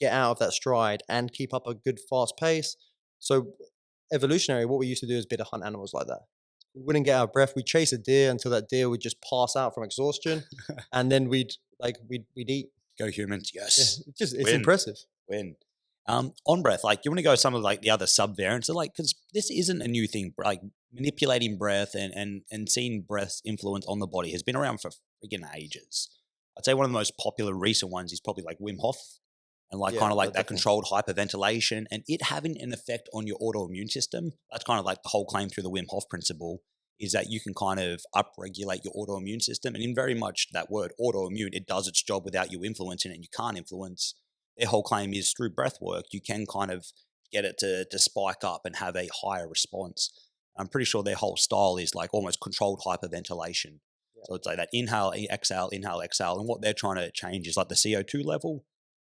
Speaker 2: get out of that stride and keep up a good fast pace. So evolutionary, what we used to do is be to hunt animals like that. We wouldn't get our breath. We'd chase a deer until that deer would just pass out from exhaustion, and then we'd eat.
Speaker 1: Go humans.
Speaker 2: Yeah,
Speaker 1: Yes.
Speaker 2: it's
Speaker 1: Win.
Speaker 2: impressive.
Speaker 1: Win. On breath, like you want to go some of like the other subvariants, so like because this isn't a new thing. Like manipulating breath and seeing breath's influence on the body has been around for freaking ages. I'd say one of the most popular recent ones is probably like Wim Hof, and like
Speaker 2: Yeah,
Speaker 1: kind of like that
Speaker 2: definitely.
Speaker 1: controlled hyperventilation and it having an effect on your autoimmune system. That's kind of like the whole claim through the Wim Hof principle is that you can kind of upregulate your autoimmune system. And in very much that word autoimmune, it does its job without you influencing it, and you can't influence. Their whole claim is through breath work, you can kind of get it to spike up and have a higher response. I'm pretty sure their whole style is like almost controlled hyperventilation.
Speaker 2: Yeah.
Speaker 1: So it's like that inhale, exhale. And what they're trying to change is like the CO2 level.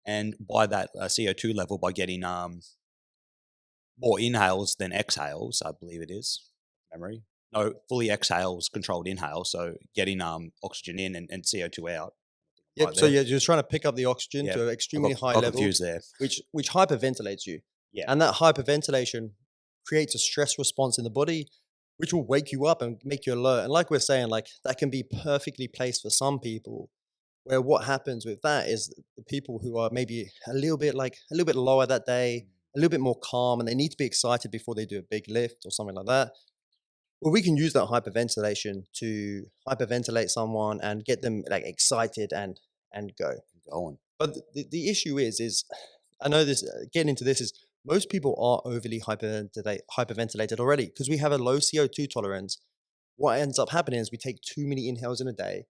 Speaker 1: And by that CO2 level, by getting more inhales than exhales, I believe it is, memory. No, fully exhales, controlled inhale. So getting oxygen in and CO2 out.
Speaker 2: Yep.
Speaker 1: Right
Speaker 2: So
Speaker 1: there.
Speaker 2: you're just trying to pick up the oxygen
Speaker 1: Yeah.
Speaker 2: to an extremely high
Speaker 1: Got
Speaker 2: level,
Speaker 1: confused there.
Speaker 2: which hyperventilates you.
Speaker 1: Yeah.
Speaker 2: And that hyperventilation creates a stress response in the body, which will wake you up and make you alert. And like we're saying, like, that can be perfectly placed for some people. Where what happens with that is the people who are maybe a little bit lower that day, a little bit more calm, and they need to be excited before they do a big lift or something like that. Well, we can use that hyperventilation to hyperventilate someone and get them like excited and go.
Speaker 1: Going.
Speaker 2: But the issue is I know this. Getting into this is most people are overly hyperventilated already because we have a low CO2 tolerance. What ends up happening is we take too many inhales in a day,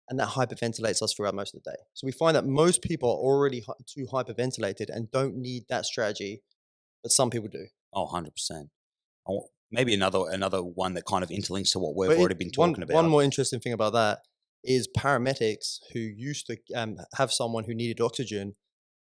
Speaker 2: and that hyperventilates us throughout most of the day. So we find that most people are already too hyperventilated and don't need that strategy, but some people do.
Speaker 1: Oh, 100%. Maybe another one that kind of interlinks to what we've
Speaker 2: But
Speaker 1: already been talking
Speaker 2: one
Speaker 1: about.
Speaker 2: more interesting thing about that is paramedics who used to have someone who needed oxygen.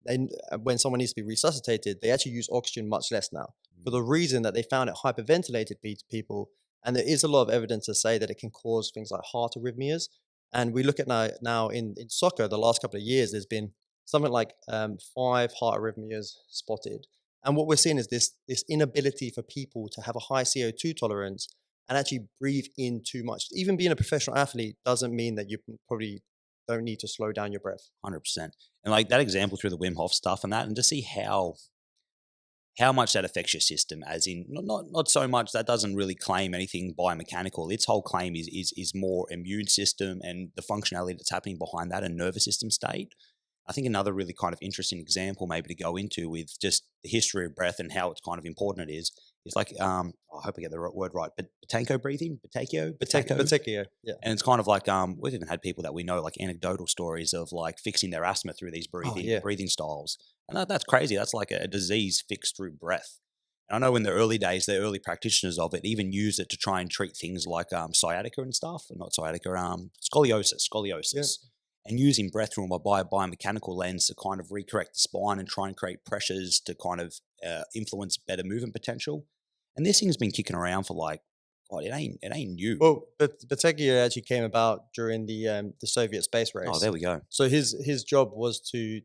Speaker 2: And when someone needs to be resuscitated, they actually use oxygen much less now for the reason that they found it hyperventilated people. And there is a lot of evidence to say that it can cause things like heart arrhythmias. And we look at now in soccer, the last couple of years, there's been something like 5 heart arrhythmias spotted. And what we're seeing is this inability for people to have a high CO2 tolerance and actually breathe in too much. Even being a professional athlete doesn't mean that you probably don't need to slow down your breath.
Speaker 1: 100%. And like that example through the Wim Hof stuff and that, and to see how much that affects your system, as in not so much that doesn't really claim anything biomechanical. Its whole claim is more immune system and the functionality that's happening behind that and nervous system state. I think another really kind of interesting example maybe to go into with just the history of breath and how it's kind of important it is like I hope I get the word right, but Batanko breathing, Bateko.
Speaker 2: Particular, yeah.
Speaker 1: And it's kind of like we've even had people that we know like anecdotal stories of like fixing their asthma through these breathing styles, and that's crazy. That's like a disease fixed through breath. And I know in the early days, the early practitioners of it even used it to try and treat things like sciatica and stuff, not sciatica, scoliosis, and using breath through a biomechanical lens to kind of recorrect the spine and try and create pressures to kind of influence better movement potential. And this thing's been kicking around for like, God, it ain't new.
Speaker 2: Well, but Batekia actually came about during the Soviet space race.
Speaker 1: Oh, there we go.
Speaker 2: So his job was to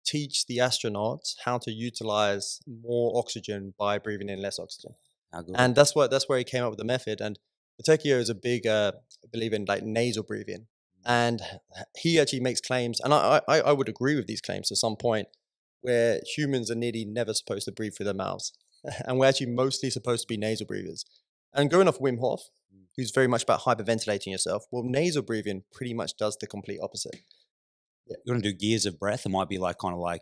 Speaker 2: teach the astronauts how to utilize more oxygen by breathing in less oxygen.
Speaker 1: How good.
Speaker 2: And that's where he came up with the method. And Batekia is a big believer in like nasal breathing. And he actually makes claims, and I would agree with these claims to some point, where humans are nearly never supposed to breathe through their mouths. And we're actually mostly supposed to be nasal breathers. And going off Wim Hof, who's very much about hyperventilating yourself, well, nasal breathing pretty much does the complete opposite.
Speaker 1: Yeah. You want to do gears of breath? It might be like kind of like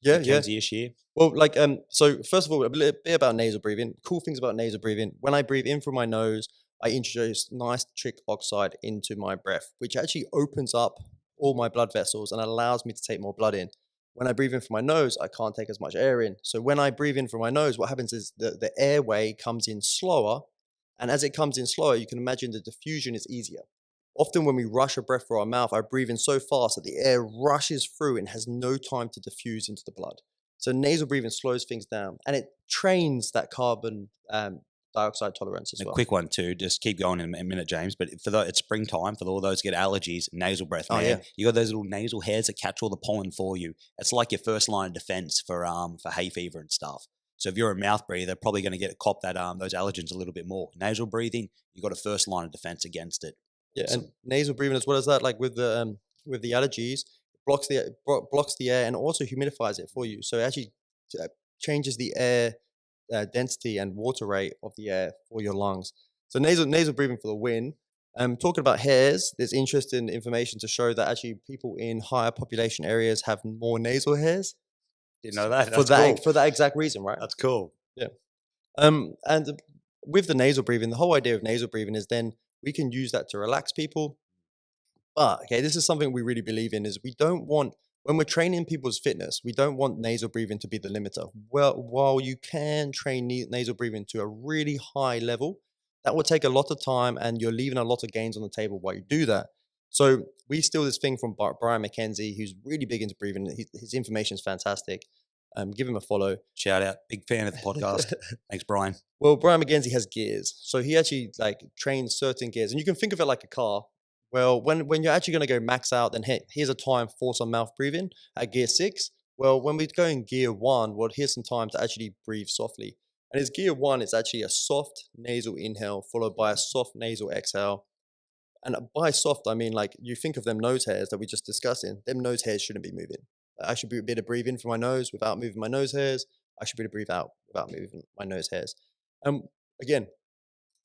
Speaker 2: Yeah.
Speaker 1: McKenzie-ish here.
Speaker 2: Well, like so first of all, a bit about nasal breathing. Cool things about nasal breathing. When I breathe in through my nose, I introduce nitric oxide into my breath, which actually opens up all my blood vessels and allows me to take more blood in. When I breathe in from my nose, I can't take as much air in. So when I breathe in from my nose, what happens is the airway comes in slower. And as it comes in slower, you can imagine the diffusion is easier. Often when we rush a breath through our mouth, I breathe in so fast that the air rushes through and has no time to diffuse into the blood. So nasal breathing slows things down and it trains that carbon dioxide tolerance as well.
Speaker 1: A quick one too, just keep going in a minute, James. But it's springtime for all those who get allergies, nasal breath, man.
Speaker 2: Oh, yeah.
Speaker 1: You got those little nasal hairs that catch all the pollen for you. It's like your first line of defense for hay fever and stuff. So if you're a mouth breather, probably going to get cop that those allergens a little bit more. Nasal breathing, you got a first line of defense against it.
Speaker 2: Yeah, and nasal breathing as well as that, like with the allergies, blocks the air and also humidifies it for you. So it actually changes the air density and water rate of the air for your lungs. So nasal breathing for the win. Talking about hairs, there's interesting information to show that actually people in higher population areas have more nasal hairs.
Speaker 1: You know that
Speaker 2: For that exact reason, right?
Speaker 1: That's cool.
Speaker 2: Yeah. And with the nasal breathing, the whole idea of nasal breathing is then we can use that to relax people. But okay, this is something we really believe in: is we don't want, when we're training people's fitness, we don't want nasal breathing to be the limiter. Well, while you can train nasal breathing to a really high level, that will take a lot of time, and you're leaving a lot of gains on the table while you do that. So we steal this thing from Brian McKenzie, who's really big into breathing. His information is fantastic. Give him a follow.
Speaker 1: Shout out. Big fan of the podcast. Thanks, Brian.
Speaker 2: Well, Brian McKenzie has gears. So he actually like trains certain gears. And you can think of it like a car. Well, when you're actually going to go max out, then here's a time for some mouth breathing at gear 6. Well, when we go in gear 1, well, here's some time to actually breathe softly. And his gear 1 is actually a soft nasal inhale followed by a soft nasal exhale. And by soft, I mean like you think of them nose hairs that we just discussed in. Them nose hairs shouldn't be moving. I should be able to breathe in from my nose without moving my nose hairs. I should be able to breathe out without moving my nose hairs. Again,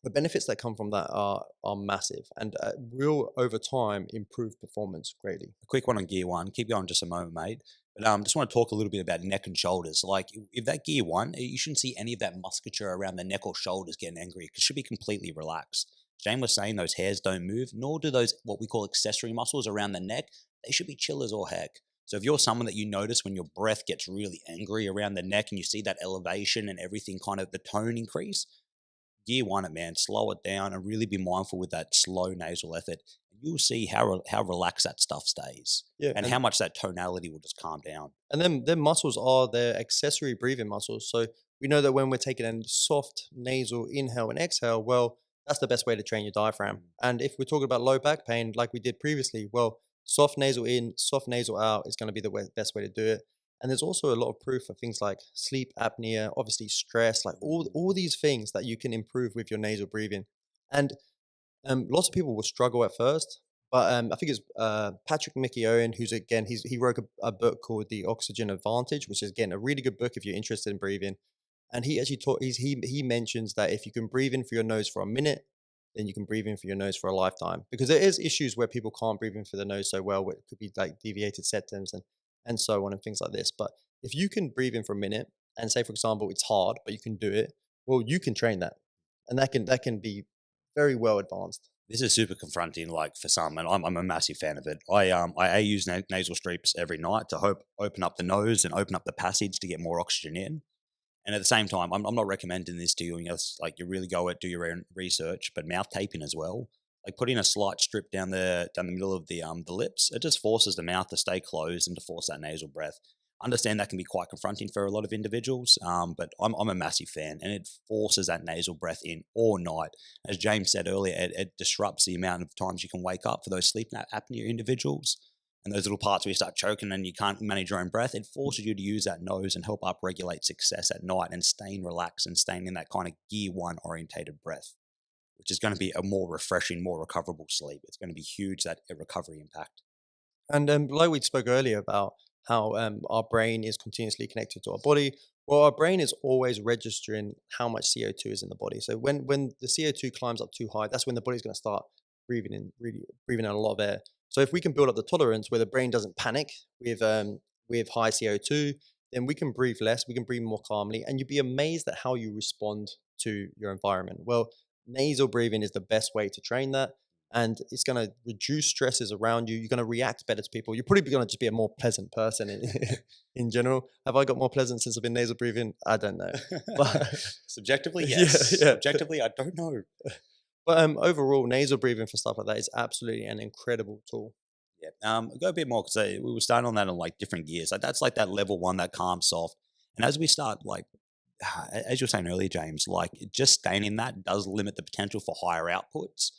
Speaker 2: the benefits that come from that are massive and will over time improve performance greatly.
Speaker 1: A quick one on gear one. Keep going just a moment, mate. But just want to talk a little bit about neck and shoulders. Like if that gear one, you shouldn't see any of that musculature around the neck or shoulders getting angry. It should be completely relaxed. Shane was saying those hairs don't move, nor do those what we call accessory muscles around the neck. They should be chill as all heck. So if you're someone that you notice when your breath gets really angry around the neck and you see that elevation and everything kind of the tone increase, gear one it, man. Slow it down and really be mindful with that slow nasal effort. You'll see how relaxed that stuff stays
Speaker 2: Yeah,
Speaker 1: and how much that tonality will just calm down.
Speaker 2: and then their muscles are their accessory breathing muscles. So we know that when we're taking a soft nasal inhale and exhale, well, that's the best way to train your diaphragm. And if we're talking about low back pain, like we did previously, well, soft nasal in, soft nasal out is going to be the best way to do it. And there's also a lot of proof for things like sleep apnea, obviously stress, like all these things that you can improve with your nasal breathing. And lots of people will struggle at first, but I think it's Patrick Mickey Owen, who's again he wrote a book called The Oxygen Advantage, which is again a really good book if you're interested in breathing. And he actually he mentions that if you can breathe in for your nose for a minute, then you can breathe in for your nose for a lifetime. Because there is issues where people can't breathe in for the nose so well, where it could be like deviated septums and so on and things like this. But if you can breathe in for a minute, and say for example it's hard, but you can do it, well, you can train that, and that can be very well advanced.
Speaker 1: This is super confronting, like for some, and I'm a massive fan of it. I use nasal strips every night to hope open up the nose and open up the passage to get more oxygen in. And at the same time, I'm not recommending this to you unless like you really go do your own research. But mouth taping as well, like putting a slight strip down the middle of the lips, it just forces the mouth to stay closed and to force that nasal breath. Understand that can be quite confronting for a lot of individuals, but I'm a massive fan, and it forces that nasal breath in all night. As James said earlier, it disrupts the amount of times you can wake up for those sleep apnea individuals. And those little parts where you start choking and you can't manage your own breath, it forces you to use that nose and help upregulate success at night and staying relaxed and staying in that kind of gear one orientated breath, which is going to be a more refreshing, more recoverable sleep. It's going to be huge, that recovery impact.
Speaker 2: And like we spoke earlier about how our brain is continuously connected to our body. Well, our brain is always registering how much CO2 is in the body. So when the CO2 climbs up too high, that's when the body's going to start really breathing out a lot of air. So if we can build up the tolerance where the brain doesn't panic with high CO2, then we can breathe less, we can breathe more calmly, and you'd be amazed at how you respond to your environment. Well, nasal breathing is the best way to train that, and it's going to reduce stresses around you. You're going to react better to people. You're probably going to just be a more pleasant person in general. Have I got more pleasant since I've been nasal breathing? I don't know. But
Speaker 1: Subjectively,
Speaker 2: yeah,
Speaker 1: yes.
Speaker 2: yeah.
Speaker 1: Subjectively, I don't know.
Speaker 2: But overall, nasal breathing for stuff like that is absolutely an incredible tool.
Speaker 1: Yeah. Go a bit more because we were starting on that on like different gears. Like that's like that level one, that calm, soft. And as we start, like as you were saying earlier, James, like just staying in that does limit the potential for higher outputs.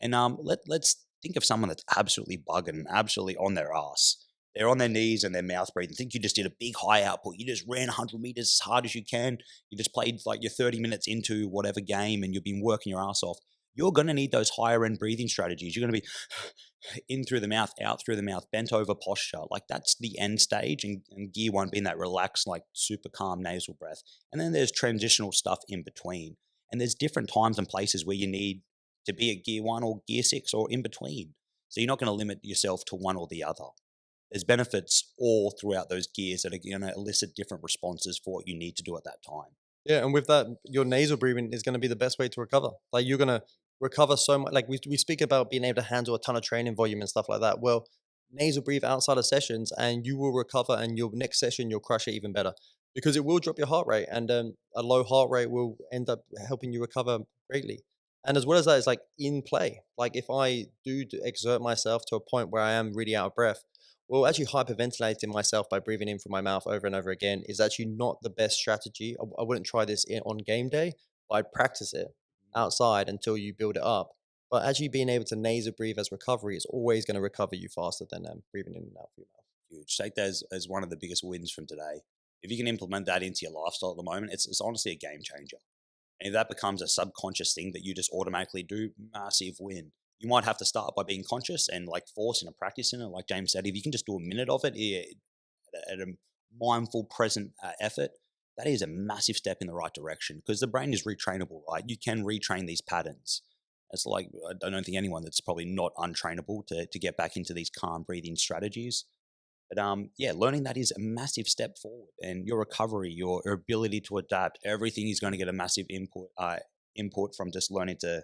Speaker 1: And let's think of someone that's absolutely bugging and absolutely on their ass. They're on their knees and their mouth breathing. Think you just did a big high output. You just ran 100 meters as hard as you can. You just played like your 30 minutes into whatever game and you've been working your ass off. You're going to need those higher end breathing strategies. You're going to be in through the mouth, out through the mouth, bent over posture. Like that's the end stage. And gear one being that relaxed, like super calm nasal breath. And then there's transitional stuff in between. And there's different times and places where you need to be at gear one or gear six or in between. So you're not going to limit yourself to one or the other. There's benefits all throughout those gears that are going to elicit different responses for what you need to do at that time.
Speaker 2: Yeah, and with that, your nasal breathing is going to be the best way to recover. Like you're going to recover so much. Like we speak about being able to handle a ton of training volume and stuff like that. Well, nasal breathe outside of sessions, and you will recover. And your next session, you'll crush it even better because it will drop your heart rate, and a low heart rate will end up helping you recover greatly. And as well as that, it's like in play. Like if I do exert myself to a point where I am really out of breath, well, actually hyperventilating myself by breathing in from my mouth over and over again is actually not the best strategy. I wouldn't try this on game day, but I'd practice it outside until you build it up. But actually being able to nasal breathe as recovery is always going to recover you faster than breathing in and out through your mouth.
Speaker 1: Huge. Take that as one of the biggest wins from today. If you can implement that into your lifestyle at the moment, it's honestly a game changer. And if that becomes a subconscious thing that you just automatically do, massive win. You might have to start by being conscious and like forcing and practicing it. Like James said, if you can just do a minute of it at a mindful, present effort, that is a massive step in the right direction because the brain is retrainable, right? You can retrain these patterns. It's like, I don't think anyone that's probably not untrainable to get back into these calm breathing strategies. But yeah, learning that is a massive step forward, and your recovery, your ability to adapt, everything is going to get a massive input from just learning to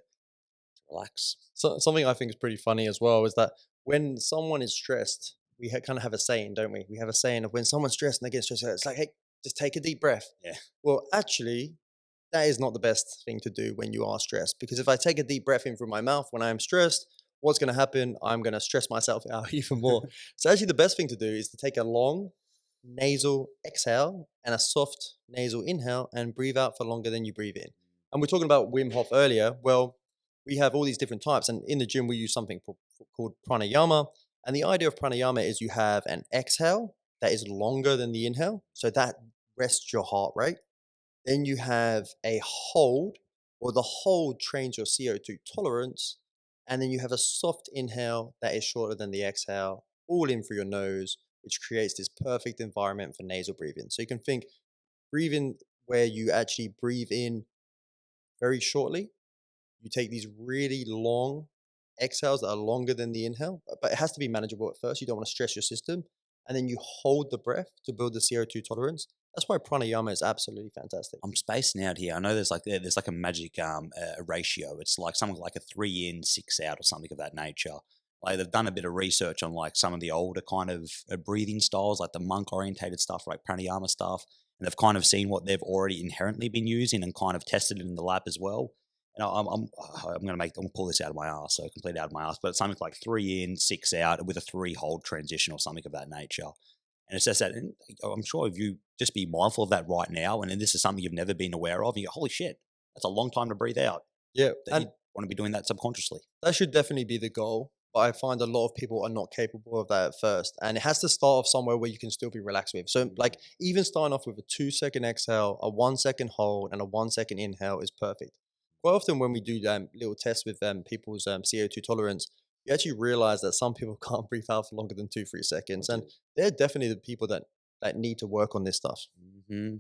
Speaker 1: relax.
Speaker 2: So something I think is pretty funny as well is that when someone is stressed, we kind of have a saying, don't we? We have a saying of when someone's stressed and they get stressed, it's like, hey, just take a deep breath.
Speaker 1: Yeah,
Speaker 2: Well, actually, that is not the best thing to do when you are stressed, because if I take a deep breath in through my mouth when I'm stressed, what's going to happen? I'm going to stress myself out even more. So actually, the best thing to do is to take a long nasal exhale and a soft nasal inhale and breathe out for longer than you breathe in. And we're talking about Wim Hof earlier. Well, we have all these different types, and in the gym we use something called pranayama. And the idea of pranayama is you have an exhale that is longer than the inhale, so that rests your heart rate. Then you have a hold, or the hold trains your CO2 tolerance. And then you have a soft inhale that is shorter than the exhale, all in through your nose, which creates this perfect environment for nasal breathing. So you can think breathing where you actually breathe in very shortly. You take these really long exhales that are longer than the inhale, but it has to be manageable at first. You don't want to stress your system. And then you hold the breath to build the CO2 tolerance. That's why pranayama is absolutely fantastic.
Speaker 1: I'm spacing out here. I know there's like a magic ratio. It's like something like a 3 in, 6 out, or something of that nature. Like they've done a bit of research on like some of the older kind of breathing styles, like the monk orientated stuff, like pranayama stuff, and they've kind of seen what they've already inherently been using and kind of tested it in the lab as well. And I'm gonna pull this out of my ass, so completely out of my ass. But it's something like 3 in, 6 out with a 3 hold transition or something of that nature. And it's just that, and I'm sure if you just be mindful of that right now, and then this is something you've never been aware of, you go, holy shit, that's a long time to breathe out.
Speaker 2: Yeah,
Speaker 1: That you want to be doing that subconsciously.
Speaker 2: that should definitely be the goal. But I find a lot of people are not capable of that at first. And it has to start off somewhere where you can still be relaxed with. So, like, even starting off with a 2 second exhale, a 1 second hold, and a 1 second inhale is perfect. Quite often, when we do little tests with people's CO2 tolerance, you actually realize that some people can't breathe out for longer than 2, 3 seconds. And they're definitely the people that need to work on this stuff.
Speaker 1: Mm-hmm.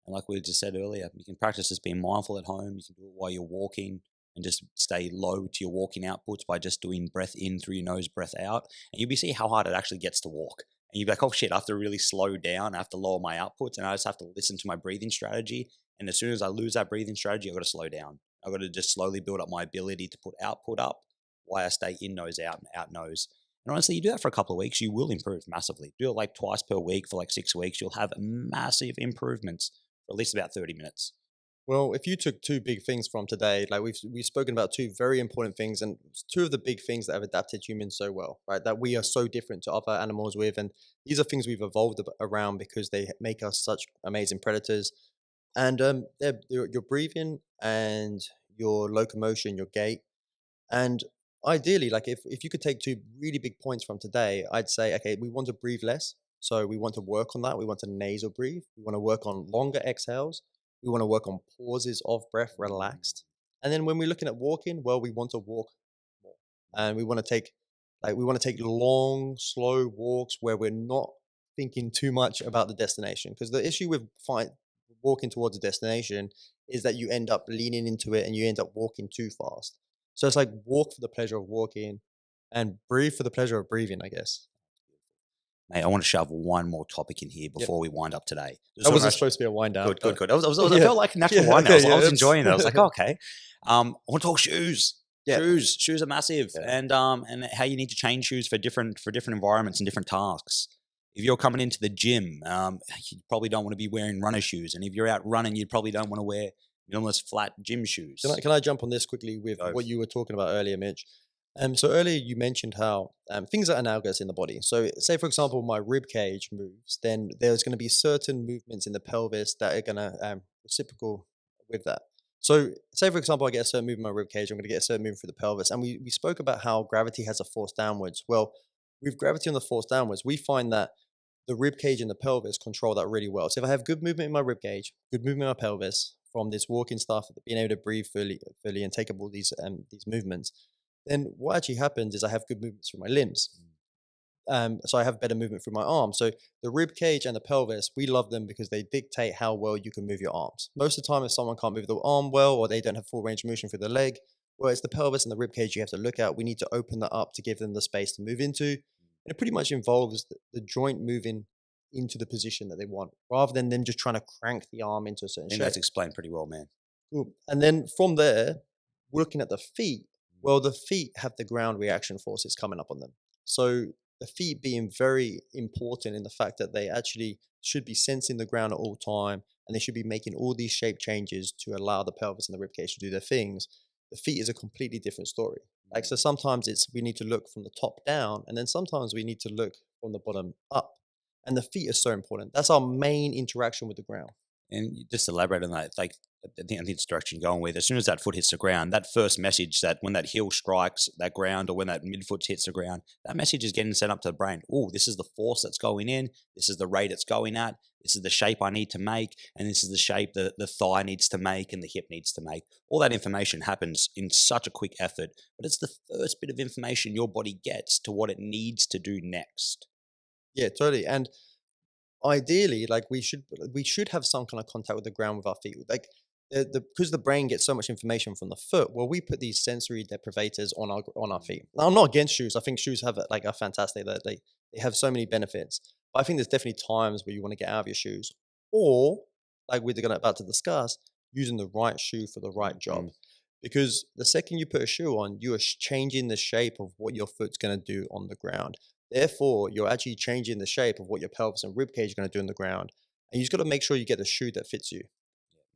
Speaker 1: And like we just said earlier, you can practice just being mindful at home. You can do it while you're walking and just stay low to your walking outputs by just doing breath in through your nose, breath out. And you'll be see how hard it actually gets to walk. And you'll be like, oh shit, I have to really slow down. I have to lower my outputs and I just have to listen to my breathing strategy. And as soon as I lose that breathing strategy, I've got to slow down. I've got to just slowly build up my ability to put output up while I stay in nose, out nose. And honestly, you do that for a couple of weeks, you will improve massively. Do it like twice per week for like 6 weeks. You'll have massive improvements for at least about 30 minutes.
Speaker 2: Well, if you took two big things from today, like we've spoken about two very important things, and two of the big things that have adapted humans so well, right? That we are so different to other animals with, and these are things we've evolved around because they make us such amazing predators. And your breathing and your locomotion, your gait, and ideally, like if you could take two really big points from today, I'd say, okay, we want to breathe less. So we want to work on that. We want to nasal breathe. We want to work on longer exhales. We want to work on pauses of breath relaxed. And then when we're looking at walking, well, we want to walk more. And we want to take long, slow walks where we're not thinking too much about the destination. Because the issue with walking towards a destination is that you end up leaning into it and you end up walking too fast. So it's like walk for the pleasure of walking and breathe for the pleasure of breathing, I guess.
Speaker 1: Mate, I want to shove one more topic in here
Speaker 2: Yep.
Speaker 1: before we wind up today.
Speaker 2: That wasn't supposed to be a wind down.
Speaker 1: Good. I
Speaker 2: Yeah.
Speaker 1: felt like a natural
Speaker 2: Yeah,
Speaker 1: wind down.
Speaker 2: okay,
Speaker 1: I was
Speaker 2: yeah,
Speaker 1: enjoying it. I was like, okay. I want to talk shoes.
Speaker 2: Yeah.
Speaker 1: Shoes are massive,
Speaker 2: Yeah.
Speaker 1: and how you need to change shoes for different environments and different tasks. If you're coming into the gym, you probably don't want to be wearing runner shoes, and if you're out running, you probably don't want to wear almost flat gym shoes.
Speaker 2: Can I jump on this quickly with what you were talking about earlier, Mitch? So earlier you mentioned how things are analogous in the body. So say, for example, my rib cage moves, then there's going to be certain movements in the pelvis that are going to reciprocal with that. So say, for example, I get a certain movement in my rib cage, I'm going to get a certain movement for the pelvis. And we spoke about how gravity has a force downwards. Well, with gravity on the force downwards, we find that the rib cage and the pelvis control that really well. So if I have good movement in my rib cage, good movement in my pelvis from this walking stuff, being able to breathe fully and take up all these movements, then what actually happens is I have good movements for my limbs. So I have better movement through my arms. So the rib cage and the pelvis, we love them because they dictate how well you can move your arms. Most of the time, if someone can't move the arm well, or they don't have full range of motion through the leg, well, it's the pelvis and the rib cage you have to look at. We need to open that up to give them the space to move into. And it pretty much involves the joint moving into the position that they want, rather than them just trying to crank the arm into a
Speaker 1: I
Speaker 2: certain
Speaker 1: think
Speaker 2: shape.
Speaker 1: that's explained pretty well, man.
Speaker 2: Cool. And then from there, we're looking at the feet. Well, the feet have the ground reaction forces coming up on them. So the feet being very important in the fact that they actually should be sensing the ground at all time, and they should be making all these shape changes to allow the pelvis and the ribcage to do their things. The feet is a completely different story. Like, so sometimes we need to look from the top down, and then sometimes we need to look from the bottom up. And the feet are so important. That's our main interaction with the ground.
Speaker 1: And just elaborate on that, like I think it's the direction you're going with. As soon as that foot hits the ground, that first message, that when that heel strikes that ground or when that midfoot hits the ground, that message is getting sent up to the brain. Oh, this is the force that's going in. This is the rate it's going at. This is the shape I need to make. And this is the shape the thigh needs to make and the hip needs to make. All that information happens in such a quick effort, but it's the first bit of information your body gets to what it needs to do next.
Speaker 2: Yeah, totally. And ideally, like we should have some kind of contact with the ground with our feet. Like because the brain gets so much information from the foot. Well, we put these sensory deprivators on our feet. Now, I'm not against shoes. I think shoes have like a fantastic that they have so many benefits. But I think there's definitely times where you want to get out of your shoes, or like we're gonna about to discuss, using the right shoe for the right job.
Speaker 1: Mm.
Speaker 2: Because the second you put a shoe on, you are changing the shape of what your foot's going to do on the ground. Therefore, you're actually changing the shape of what your pelvis and rib cage are going to do on the ground. And you just got to make sure you get the shoe that fits you.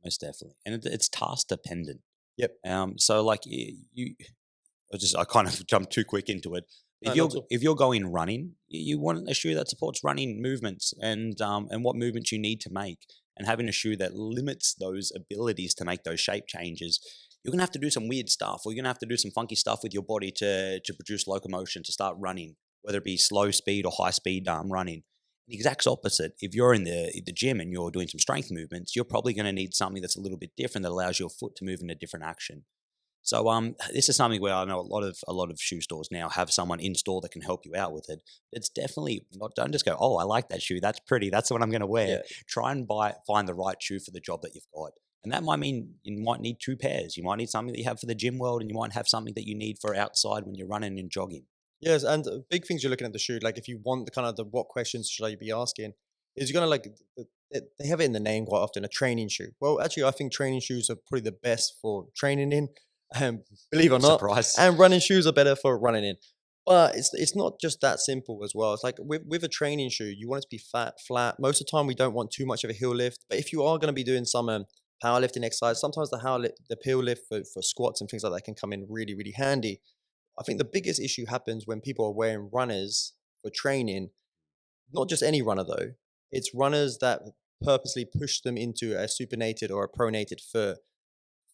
Speaker 1: Most definitely. And it's task dependent.
Speaker 2: Yep.
Speaker 1: So like I kind of jumped too quick into it.
Speaker 2: No, not at all.
Speaker 1: If you're going running, you want a shoe that supports running movements and what movements you need to make. And having a shoe that limits those abilities to make those shape changes, you're gonna have to do some weird stuff, or you're gonna have to do some funky stuff with your body to produce locomotion to start running, whether it be slow speed or high speed running. The exact opposite. If you're in the gym and you're doing some strength movements, you're probably going to need something that's a little bit different that allows your foot to move in a different action. So this is something where I know a lot of shoe stores now have someone in store that can help you out with it. It's definitely not. Don't just go, oh, I like that shoe. That's pretty. That's what I'm going to wear.
Speaker 2: Yeah.
Speaker 1: Try and find the right shoe for the job that you've got. And that might mean you might need two pairs. You might need something that you have for the gym world, and you might have something that you need for outside when you're running and jogging.
Speaker 2: Yes, and big things you're looking at the shoe. Like if you want the kind of the what questions should I be asking, is you're gonna like they have it in the name quite often, a training shoe. Well, actually, I think training shoes are probably the best for training in. Believe it or not,
Speaker 1: Surprise.
Speaker 2: and running shoes are better for running in. But it's not just that simple as well. It's like with a training shoe, you want it to be flat. Most of the time, we don't want too much of a heel lift. But if you are going to be doing some powerlifting exercise, sometimes the heel lift for squats and things like that can come in really, really handy. I think the biggest issue happens when people are wearing runners for training, not just any runner though. It's runners that purposely push them into a supinated or a pronated foot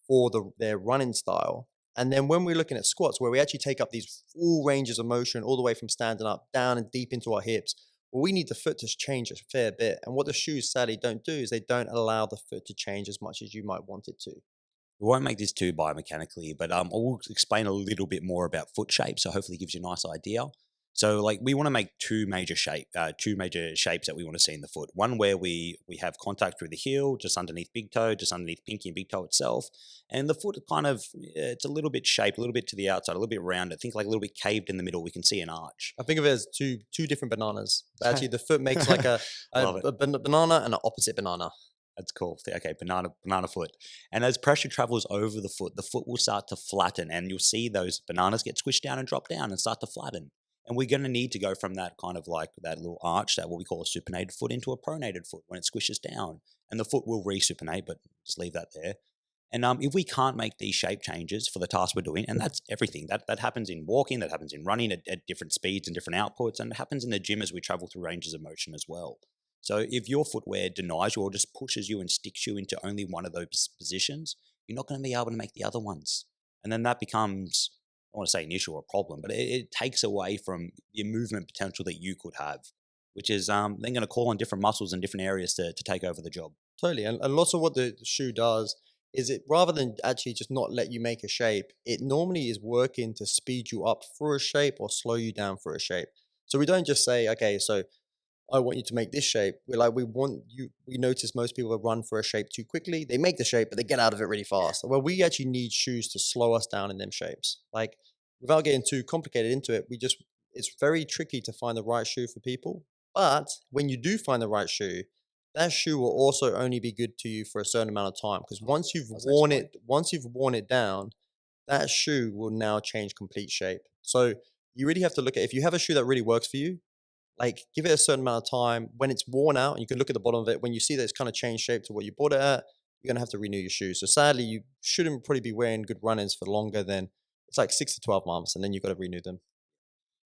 Speaker 2: for their running style. And then when we're looking at squats, where we actually take up these full ranges of motion all the way from standing up, down and deep into our hips, well, we need the foot to change a fair bit. And what the shoes sadly don't do is they don't allow the foot to change as much as you might want it to.
Speaker 1: We won't make this too biomechanically, but I will explain a little bit more about foot shape. So hopefully it gives you a nice idea. So like we want to make two major shapes that we want to see in the foot. One where we have contact through the heel, just underneath big toe, just underneath pinky and big toe itself. And the foot kind of, it's a little bit shaped, a little bit to the outside, a little bit rounded. Think like a little bit caved in the middle. We can see an arch.
Speaker 2: I think of it as two different bananas. But actually, the foot makes like a banana and an opposite banana.
Speaker 1: That's cool. Okay, banana foot. And as pressure travels over the foot will start to flatten, and you'll see those bananas get squished down and drop down and start to flatten. And we're going to need to go from that kind of like that little arch, that what we call a supinated foot, into a pronated foot when it squishes down. And the foot will resupinate, but just leave that there. And if we can't make these shape changes for the task we're doing, and that's everything, that happens in walking, that happens in running at different speeds and different outputs, and it happens in the gym as we travel through ranges of motion as well. So if your footwear denies you or just pushes you and sticks you into only one of those positions, you're not going to be able to make the other ones. And then that becomes, I don't want to say an issue or a problem, but it takes away from the movement potential that you could have, which is then going to call on different muscles in different areas to take over the job.
Speaker 2: Totally. And lots of what the shoe does is it, rather than actually just not let you make a shape, it normally is working to speed you up for a shape or slow you down for a shape. So we don't just say, okay, so I want you to make this shape. We're like, we want you. We notice most people run for a shape too quickly. They make the shape, but they get out of it really fast. Well, we actually need shoes to slow us down in them shapes. Like, without getting too complicated into it, it's very tricky to find the right shoe for people. But when you do find the right shoe, that shoe will also only be good to you for a certain amount of time. Because once you've worn it down, that shoe will now change complete shape. So you really have to look at, if you have a shoe that really works for you, like, give it a certain amount of time. When it's worn out, and you can look at the bottom of it, when you see that it's kind of changed shape to what you bought it at, you're gonna have to renew your shoes. So sadly, you shouldn't probably be wearing good run-ins for longer than, it's like 6 to 12 months, and then you've got to renew them.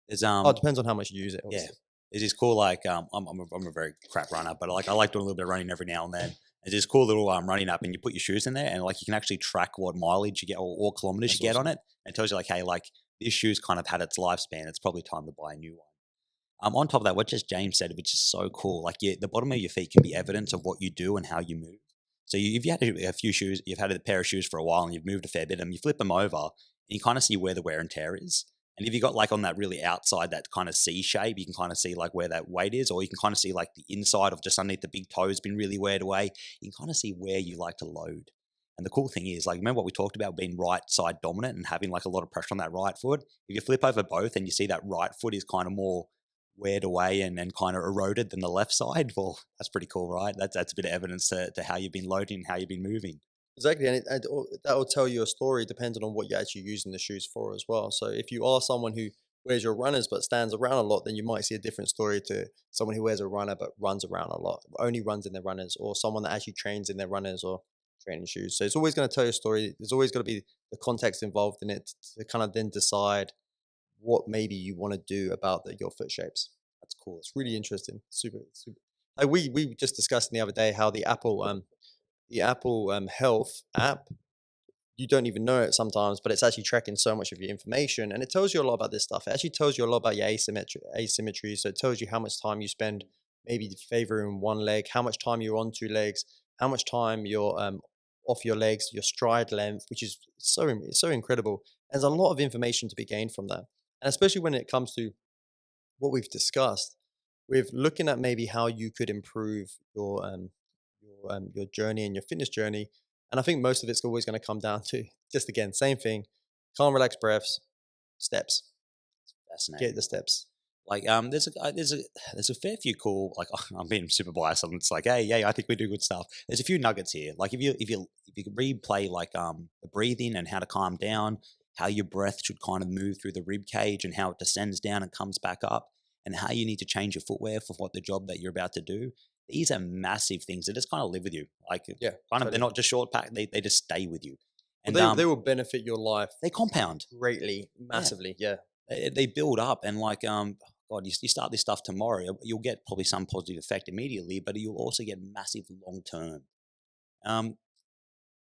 Speaker 1: There's
Speaker 2: Oh, it depends on how much you use it,
Speaker 1: yeah,
Speaker 2: obviously.
Speaker 1: it's just cool. Like I'm a very crap runner, but like I like doing a little bit of running every now and then. It's this cool little running app, and you put your shoes in there, and like you can actually track what mileage you get or kilometers
Speaker 2: That's
Speaker 1: you get on
Speaker 2: awesome.
Speaker 1: it. And it tells you like, hey, like this shoe's kind of had its lifespan. It's probably time to buy a new one. On top of that, what just James said, which is so cool, like the bottom of your feet can be evidence of what you do and how you move. So if you had a few shoes, you've had a pair of shoes for a while and you've moved a fair bit, and you flip them over, and you kind of see where the wear and tear is. And if you got like on that really outside, that kind of C shape, you can kind of see like where that weight is, or you can kind of see like the inside of just underneath the big toe has been really weared away. You can kind of see where you like to load. And the cool thing is, like, remember what we talked about being right side dominant and having like a lot of pressure on that right foot? If you flip over both and you see that right foot is kind of more weared away and kind of eroded than the left side, well, that's pretty cool, right? That's a bit of evidence to how you've been loading and how you've been moving.
Speaker 2: Exactly, that will tell you a story depending on what you're actually using the shoes for as well. So if you are someone who wears your runners but stands around a lot, then you might see a different story to someone who wears a runner but runs around a lot, only runs in their runners, or someone that actually trains in their runners or training shoes. So it's always going to tell you a story. There's always got to be the context involved in it to kind of then decide what maybe you want to do about your foot shapes. That's cool. It's really interesting. Super, super. Like we just discussed the other day how the Apple Health app, you don't even know it sometimes, but it's actually tracking so much of your information, and it tells you a lot about this stuff. It actually tells you a lot about your asymmetry. So it tells you how much time you spend maybe favoring one leg, how much time you're on two legs, how much time you're off your legs, your stride length, which is it's so incredible. There's a lot of information to be gained from that, and especially when it comes to what we've discussed, with looking at maybe how you could improve your journey and your fitness journey. And I think most of it's always going to come down to, just again, same thing: calm, relaxed breaths, steps. Get
Speaker 1: Fascinating.
Speaker 2: the steps.
Speaker 1: Like there's a fair few cool, like I'm being super biased and it's like, hey, yeah, I think we do good stuff. There's a few nuggets here. Like if you could replay like the breathing and how to calm down, how your breath should kind of move through the rib cage and how it descends down and comes back up, and how you need to change your footwear for what the job that you're about to do. These are massive things that just kind of live with you. Like
Speaker 2: Yeah,
Speaker 1: kind of they're
Speaker 2: totally.
Speaker 1: not just short pack, they just stay with you.
Speaker 2: Well,
Speaker 1: And
Speaker 2: they will benefit your life
Speaker 1: they compound.
Speaker 2: greatly,
Speaker 1: Yeah.
Speaker 2: massively. Yeah.
Speaker 1: They build up, and like God, you start this stuff tomorrow, you'll get probably some positive effect immediately, but you'll also get massive long term. Um,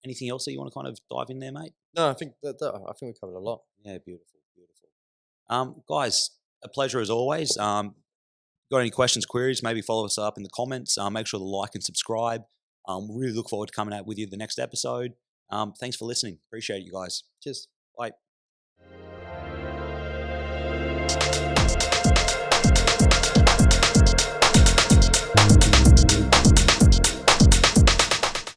Speaker 1: anything else that you want to kind of dive in there, mate?
Speaker 2: No, I think we covered a lot.
Speaker 1: Yeah, beautiful, beautiful. Guys, a pleasure as always. Got any questions, queries? Maybe follow us up in the comments. Make sure to like and subscribe. Really look forward to coming out with you the next episode. Thanks for listening. Appreciate you guys.
Speaker 2: Cheers.
Speaker 1: Bye.